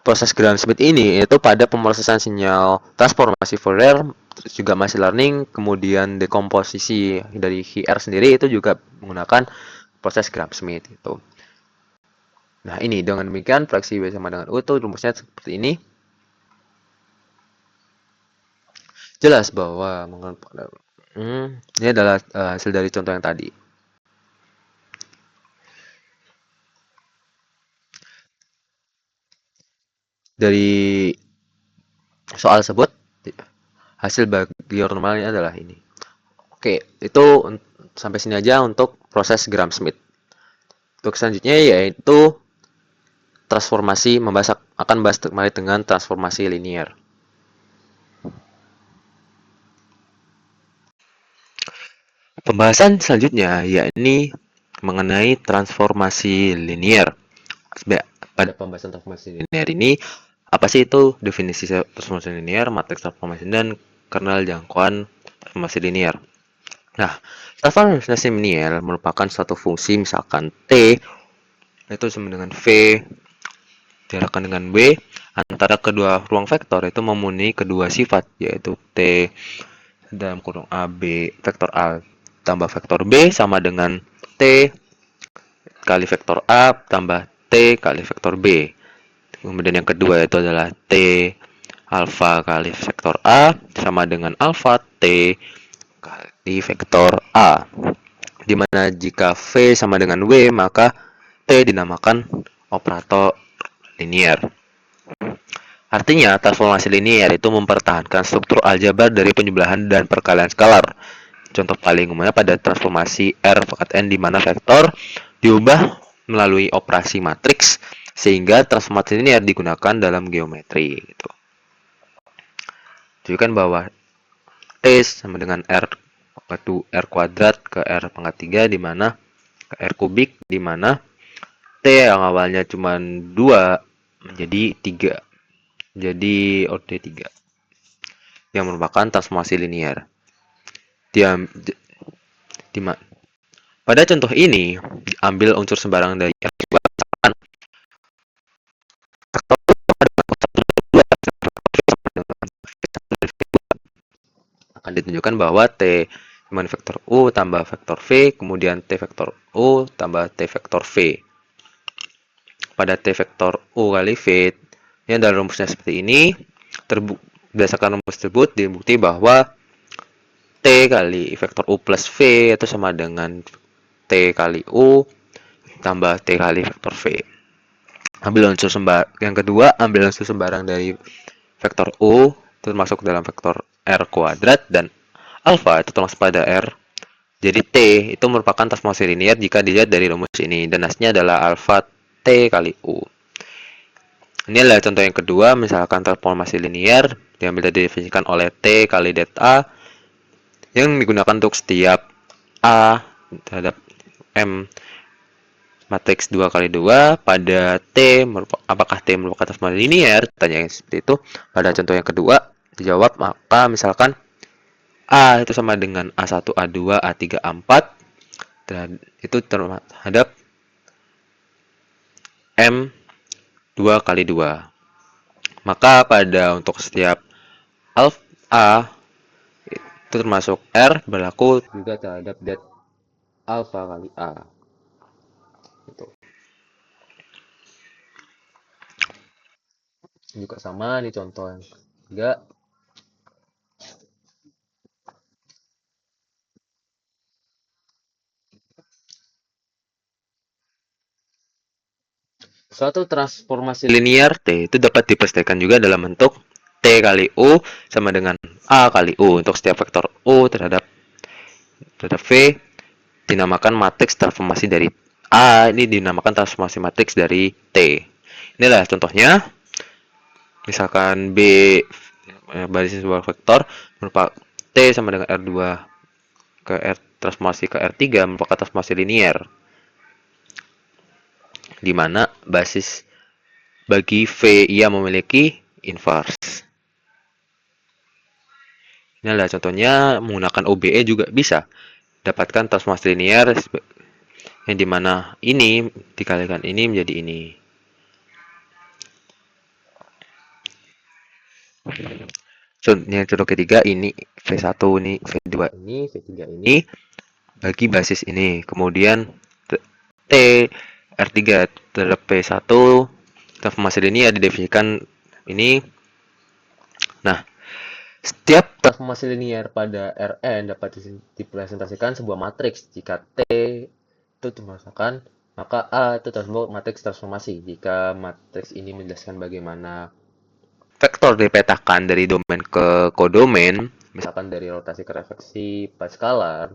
Speaker 1: proses Gram-Schmidt ini itu pada pemrosesan sinyal transformasi Fourier, juga machine learning, kemudian dekomposisi dari HR sendiri itu juga menggunakan proses Gram-Schmidt itu. Nah, ini dengan demikian fraksi W sama dengan U itu rumusnya seperti ini. Jelas bahwa ini adalah hasil dari contoh yang tadi. dari soal tersebut, hasil bagi normalnya adalah ini. Oke, itu sampai sini aja untuk proses Gram-Schmidt. Untuk selanjutnya yaitu transformasi, akan bahas kembali dengan transformasi linear. Pembahasan selanjutnya yakni mengenai transformasi linear. Pada pembahasan transformasi linear ini, apa sih itu definisi transformasi linear, matriks transformasi, dan kernel jangkauan transformasi linear? Nah, transformasi linear merupakan suatu fungsi, misalkan T itu sama dengan V diarahkan dengan W antara kedua ruang vektor itu memenuhi kedua sifat, yaitu T dalam kurung AB vektor A tambah vektor B sama dengan T kali vektor A tambah T kali vektor B. Kemudian yang kedua itu adalah T alfa kali vektor A sama dengan alfa T kali vektor A. Dimana jika V sama dengan W, maka T dinamakan operator linear. Artinya, transformasi linear itu mempertahankan struktur aljabar dari penjumlahan dan perkalian skalar. Contoh paling umumnya pada transformasi R pangkat N di mana vektor diubah melalui operasi matriks sehingga transformasi linear digunakan dalam geometri. Gitu. Tunjukkan bahwa T sama dengan R R kuadrat ke R pangkat 3 di mana ke R kubik di mana T yang awalnya cuma 2 menjadi 3. Jadi OD3 yang merupakan transformasi linear. Pada contoh ini, ambil unsur sembarang dari R akan ditunjukkan bahwa T sama vektor U tambah vektor V, kemudian T vektor U tambah T vektor V. Pada T vektor U kali V, yang dalam rumusnya seperti ini, berdasarkan rumus tersebut dibukti bahwa T kali vektor U plus V itu sama dengan T kali U tambah T kali vektor V. Yang kedua, ambil unsur sembarang dari vektor U termasuk dalam vektor R kuadrat dan alfa itu termasuk pada R. Jadi T itu merupakan transformasi linear jika dilihat dari rumus ini dan hasilnya adalah alfa T kali U. Ini adalah contoh yang kedua, misalkan transformasi linear yang bisa didefinisikan oleh T kali det A yang digunakan untuk setiap A terhadap M matriks 2 kali 2 pada T, apakah T merupakan transformasi linear? Tanya seperti itu. Pada contoh yang kedua, dijawab, maka misalkan A itu sama dengan A1, A2, A3, A4 dan itu terhadap M 2 kali 2. Maka pada untuk setiap alpha A itu termasuk R berlaku juga terhadap det alpha kali A. Gitu. Juga sama di contoh yang ketiga. Suatu transformasi linear T itu dapat dipastikan juga dalam bentuk T kali U sama dengan A kali U untuk setiap vektor U terhadap V dinamakan matriks transformasi dari A, ini dinamakan transformasi matriks dari T. Inilah contohnya. Misalkan B baris sebuah vektor merupakan T sama dengan R2 ke R transformasi ke R3 merupakan transformasi linear. Di mana basis bagi V ia memiliki inverse. Ini adalah contohnya menggunakan OBE juga bisa dapatkan transformasi linear yang dimana ini dikalikan ini menjadi ini. Contoh ketiga ini V1 ini V2 ini V3 ini bagi basis ini. Kemudian T R3 terhadap P1 transformasi linear didefinisikan ini. Nah, setiap transformasi linear pada Rn dapat dipresentasikan sebuah matriks jika T itu maka A itu tersebut matriks transformasi. Jika matriks ini menjelaskan bagaimana vektor dipetakan dari domain ke kodomain, misalkan dari rotasi ke refleksi pada skalar,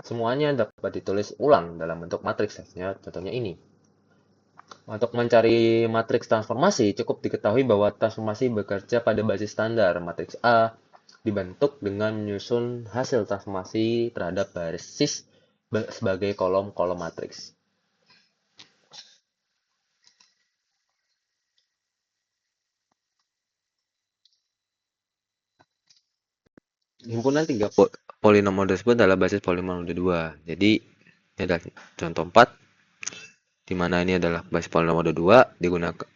Speaker 1: semuanya dapat ditulis ulang dalam bentuk matriks. Contohnya ini. Untuk mencari matriks transformasi, cukup diketahui bahwa transformasi bekerja pada basis standar. Matriks A dibentuk dengan menyusun hasil transformasi terhadap basis sebagai kolom-kolom matriks. Himpunan tiga polinom tersebut adalah basis polinom moda 2. Jadi, ini adalah contoh 4, di mana ini adalah basis polinom moda 2 digunakan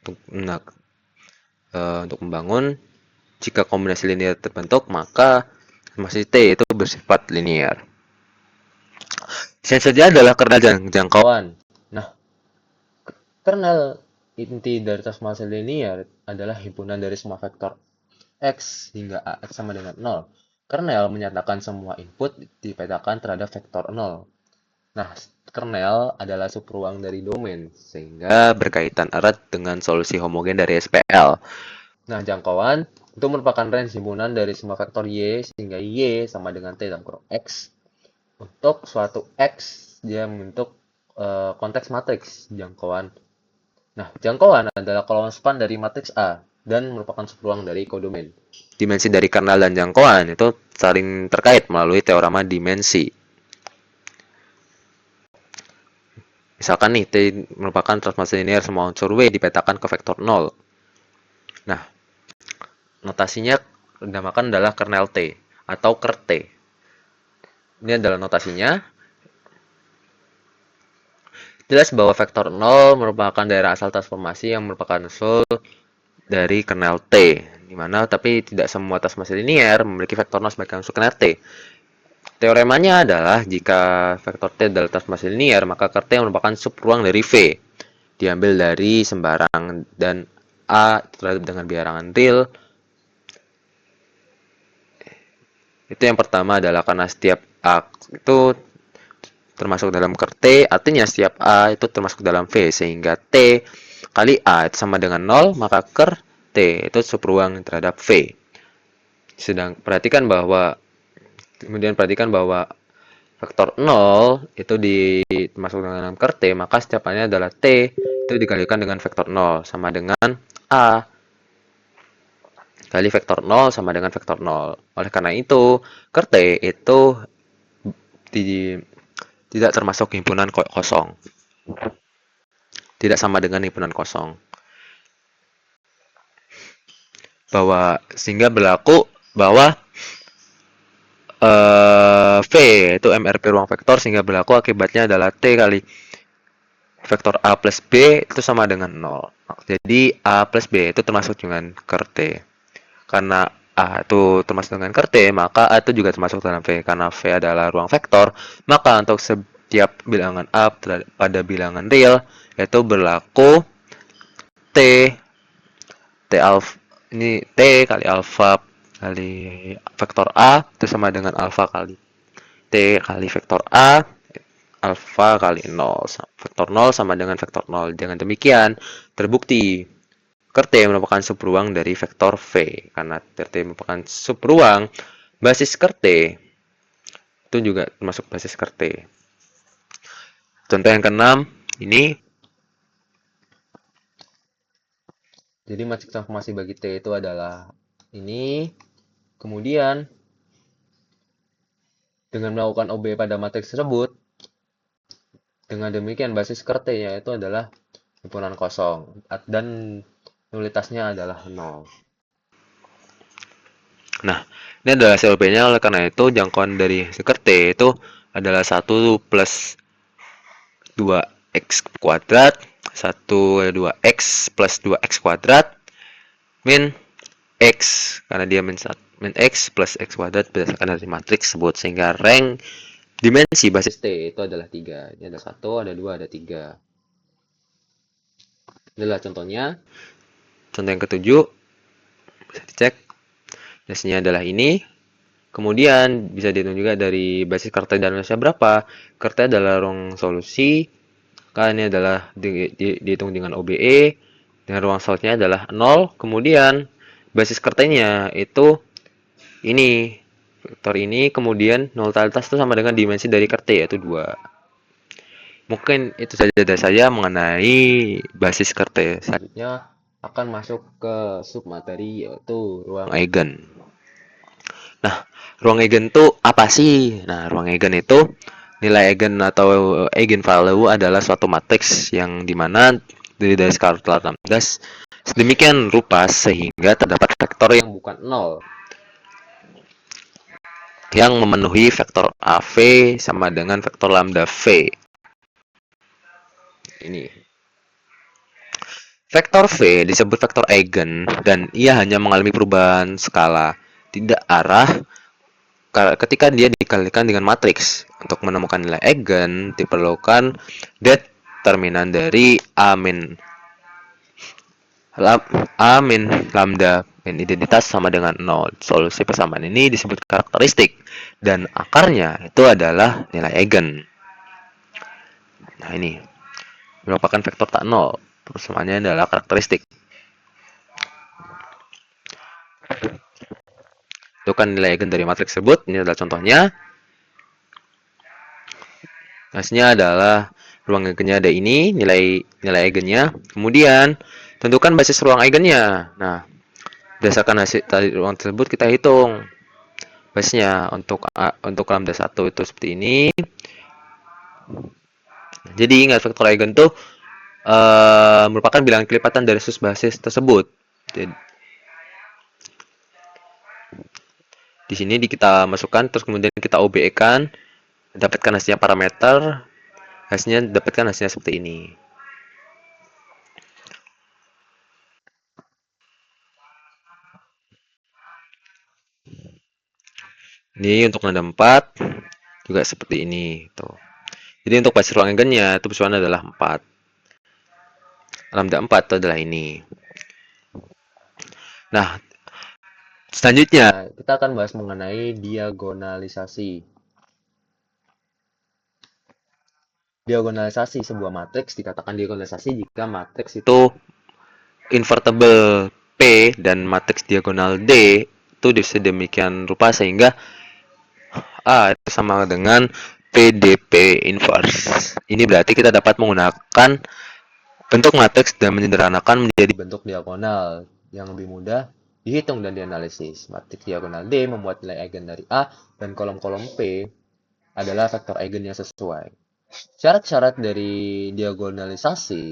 Speaker 1: untuk membangun. Jika kombinasi linear terbentuk, maka masih T itu bersifat linear. Selanjutnya adalah kernel jangkauan. Nah, kernel inti dari transformasi linear adalah himpunan dari semua vektor X hingga AX sama dengan 0. Kernel menyatakan semua input dipetakan terhadap vektor 0. Nah, kernel adalah subruang dari domain, sehingga berkaitan erat dengan solusi homogen dari SPL. Nah, jangkauan itu merupakan range himpunan dari semua vektor Y sehingga Y sama dengan T dalam kurung X. Untuk suatu X, dia membentuk konteks matriks jangkauan. Nah, jangkauan adalah kolom span dari matriks A dan merupakan subruang dari kodomain. Dimensi dari kernel dan jangkauan itu saling terkait melalui teorema dimensi. Misalkan nih, T merupakan transformasi linear semua unsur W dipetakan ke vektor 0. Nah, notasinya dinamakan adalah kernel T atau ker T. Ini adalah notasinya. Jelas bahwa vektor 0 merupakan daerah asal transformasi yang merupakan unsur dari kernel T, di mana tapi tidak semua transformasi linear memiliki vektor 0 sebagai unsur kernel T. Teoremanya adalah jika vektor T adalah transformasi linear, maka ker T merupakan subruang dari V, diambil dari sembarang dan A terhadap dengan bilangan real. Itu yang pertama adalah karena setiap A itu termasuk dalam ker T, artinya setiap A itu termasuk dalam V, sehingga T kali A itu sama dengan 0, maka ker T itu subruang terhadap V. Perhatikan bahwa vektor 0 itu termasuk dalam ker T, maka setiap A-nya adalah T, itu dikalikan dengan vektor 0, sama dengan A kali vektor 0 sama dengan vektor 0. Oleh karena itu, ker T itu tidak termasuk himpunan kosong. Tidak sama dengan himpunan kosong. Sehingga berlaku bahwa V itu MRP ruang vektor, sehingga berlaku akibatnya adalah T kali vektor A plus B itu sama dengan 0. Jadi A plus B itu termasuk dengan ker T. Karena A itu termasuk dengan ker T, maka A itu juga termasuk dalam V. Karena V adalah ruang vektor, maka untuk setiap bilangan A pada bilangan real, itu berlaku T alpha, ini T kali alpha kali vektor A itu sama dengan alpha kali T kali vektor A, alpha kali 0. Vektor 0 sama dengan vektor 0. Dengan demikian, terbukti ker T merupakan subruang dari vektor V. Karena T merupakan subruang basis ker T, itu juga termasuk basis ker T. Contoh yang keenam, ini. Jadi matriks transformasi bagi T itu adalah ini. Kemudian, dengan melakukan OB pada matriks tersebut, dengan demikian basis ker T yaitu adalah himpunan kosong dan nulitasnya adalah 0. Nah, ini adalah hasil OB-nya. Oleh karena itu, jangkauan dari hasil ker T itu adalah 1 plus 2x kuadrat, 2x plus 2x kuadrat, min x, karena dia min x plus x kuadrat berdasarkan dari matriks tersebut, sehingga rank dimensi basis T itu adalah 3. Ini ada 1, ada 2, ada 3. Ini adalah contohnya. Contoh yang ketujuh, bisa dicek. Hasilnya adalah ini. Kemudian bisa dihitung juga dari basis ker T dan nilainya berapa. Ker T adalah ruang solusi. Kan ini adalah dihitung dengan OBE. Dengan ruang solidnya adalah 0. Kemudian basis kertenya itu ini vektor ini, kemudian nol totalitas itu sama dengan dimensi dari kerte yaitu 2. Mungkin itu saja dari saya mengenai basis kerte. Selanjutnya akan masuk ke submateri yaitu ruang eigen. Nah, ruang eigen itu apa sih? Nah, ruang eigen itu nilai eigen atau eigenvalue adalah suatu matriks yang dimana dari skala lambda sedemikian rupa sehingga terdapat vektor yang bukan nol yang memenuhi vektor AV sama dengan vektor lambda V. Ini. Vektor V disebut vektor eigen dan ia hanya mengalami perubahan skala tidak arah ketika dia dikalikan dengan matriks. Untuk menemukan nilai eigen diperlukan determinan dari A min lambda min identitas sama dengan 0. Solusi persamaan ini disebut karakteristik dan akarnya itu adalah nilai eigen. Nah, ini merupakan vektor tak nol. Persamaannya adalah karakteristik. Itu kan nilai eigen dari matriks tersebut. Ini adalah contohnya. Hasilnya adalah ruang eigennya ada ini, nilai eigennya. Kemudian tentukan basis ruang eigennya. Nah, berdasarkan hasil tadi ruang tersebut kita hitung basisnya untuk lambda 1 itu seperti ini. Jadi ingat vektor eigen itu merupakan bilangan kelipatan dari sus basis tersebut. Jadi, di sini kita masukkan terus kemudian kita OBE-kan, dapatkan hasilnya parameter, hasilnya dapatkan hasilnya seperti ini. Ini untuk lambda 4 juga seperti ini tuh. Jadi untuk basis ruang eigennya itu persoalan adalah 4. Lambda 4 itu adalah ini. Nah, selanjutnya kita akan bahas mengenai diagonalisasi. Diagonalisasi sebuah matriks dikatakan diagonalisasi jika matriks itu invertible P dan matriks diagonal D itu sedemikian rupa sehingga A itu sama dengan PDP inverse. Ini berarti kita dapat menggunakan bentuk matriks dan menyederhanakan menjadi bentuk diagonal yang lebih mudah dihitung dan dianalisis. Matriks diagonal D membuat nilai eigen dari A dan kolom-kolom P adalah vektor eigen yang sesuai. Syarat-syarat dari diagonalisasi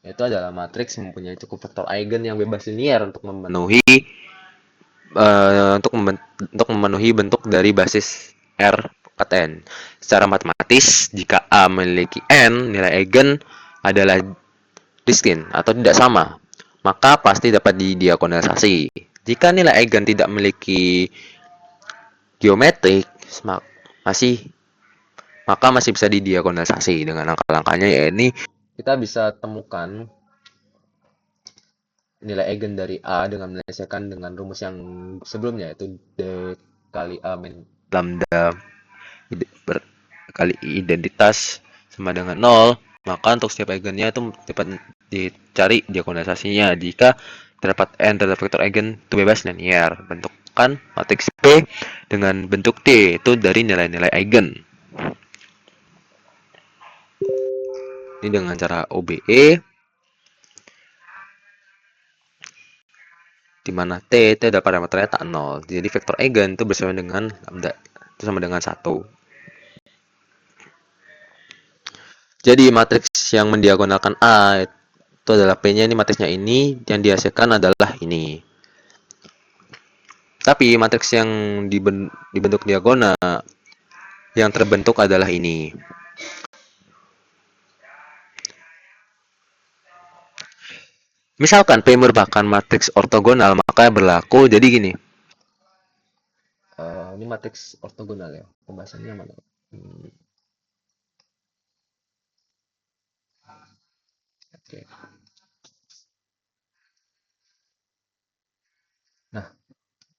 Speaker 1: itu adalah matriks mempunyai cukup vektor eigen yang bebas linier untuk memenuhi untuk memenuhi bentuk dari basis R n. Secara matematis, jika A memiliki n, nilai eigen adalah distin atau tidak sama, maka pasti dapat didiagonalisasi. Jika nilai eigen tidak memiliki geometrik, maka masih bisa didiagonalisasi dengan langkah-langkahnya, yaitu kita bisa temukan nilai eigen dari A dengan menyelesaikan dengan rumus yang sebelumnya, yaitu D kali A min lambda kali identitas sama dengan 0. Maka untuk setiap eigennya itu dapat dicari diagonalisasinya. Jika terdapat n terdapat vektor eigen itu bebas linear. Bentukkan matriks P dengan bentuk D itu dari nilai-nilai eigen. Ini dengan cara OBE, di mana T itu ada parameternya tak 0. Jadi vektor eigen itu bersama dengan lambda itu sama dengan 1. Jadi matriks yang mendiagonalkan A itu adalah P-nya, ini matriksnya ini, yang dihasilkan adalah ini. Tapi matriks yang dibentuk diagonal yang terbentuk adalah ini. Misalkan P merupakan matriks ortogonal, maka berlaku jadi gini. Ini matriks ortogonal ya. Pembahasannya mana? Oke. Nah,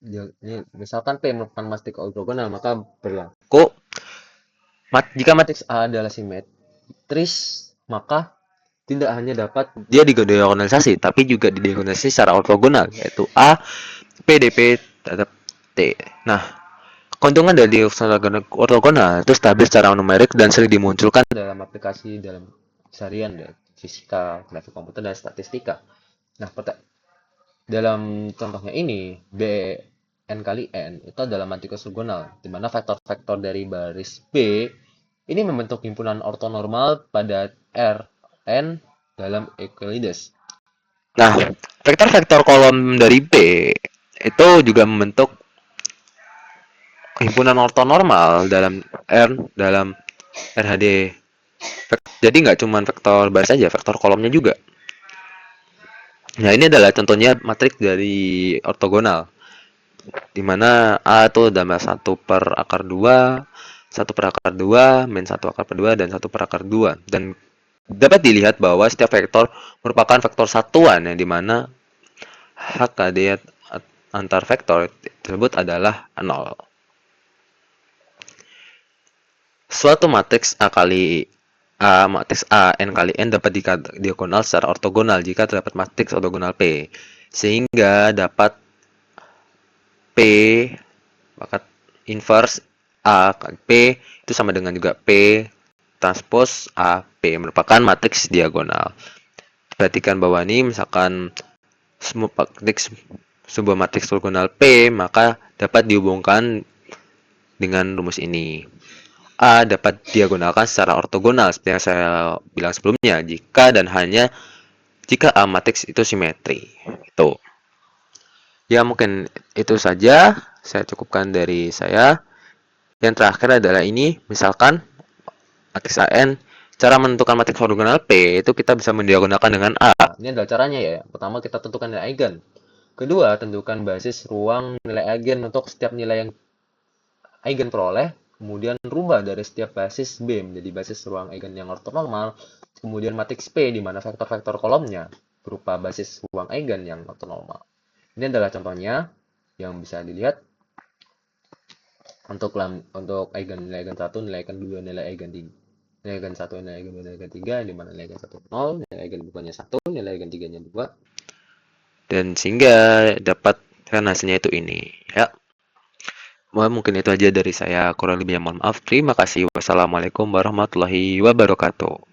Speaker 1: ini misalkan P merupakan matriks ortogonal, maka berlaku jika matriks A adalah simetris, maka tidak hanya dapat dia didiagonalisasi, tapi juga didiagonalisasi secara ortogonal, yaitu A, PDP tetap T. Nah, keuntungan dari ortogonal itu stabil secara numerik dan sering dimunculkan dalam aplikasi dalam seharian ya, fisika, grafik komputer, dan statistika. Nah, dalam contohnya ini, B n kali n itu adalah matriks ortogonal, di mana vektor-vektor dari baris B ini membentuk himpunan ortonormal pada R n dalam Euclides. Nah, vektor-vektor kolom dari B itu juga membentuk himpunan ortonormal dalam RHD. Jadi nggak cuma vektor baris saja, vektor kolomnya juga. Nah, ini adalah contohnya matriks dari ortogonal, di mana A itu adalah 1 per akar 2, 1 per akar 2, min 1 akar per 2, dan 1 per akar 2. Dan dapat dilihat bahwa setiap vektor merupakan vektor satuan, yang dimana HKD antar vektor tersebut adalah 0. Suatu matriks matriks A n kali n dapat diagonal secara ortogonal jika terdapat matriks ortogonal P, sehingga dapat P maka inverse A kali P itu sama dengan juga P transpose A P, merupakan matriks diagonal. Perhatikan bahwa ini misalkan sebuah matriks ortogonal P, maka dapat dihubungkan dengan rumus ini. A dapat diagonalkan secara ortogonal seperti yang saya bilang sebelumnya, jika dan hanya jika A matriks itu simetri. Itu. Ya, mungkin itu saja saya cukupkan dari saya. Yang terakhir adalah ini, misalkan matriks AN, cara menentukan matriks ortogonal P itu kita bisa mendiagonalkan dengan A. Ini adalah caranya ya. Pertama, kita tentukan nilai eigen. Kedua, tentukan basis ruang nilai eigen untuk setiap nilai yang eigen peroleh. Kemudian rubah dari setiap basis B menjadi basis ruang eigen yang ortonormal. Kemudian matriks P di mana vektor-vektor kolomnya berupa basis ruang eigen yang ortonormal. Ini adalah contohnya yang bisa dilihat untuk eigen, nilai eigen 1, nilai eigen 2, nilai eigen 3. Nilai eigen 1, nilai eigen 2, nilai eigen 3, di mana nilai eigen 1 0, nilai eigen 2-nya 1, nilai eigen 3-nya 2. Dan sehingga dapat kan hasilnya itu ini, ya. Mungkin itu aja dari saya, kurang lebihnya mohon maaf. Terima kasih. Wassalamualaikum warahmatullahi wabarakatuh.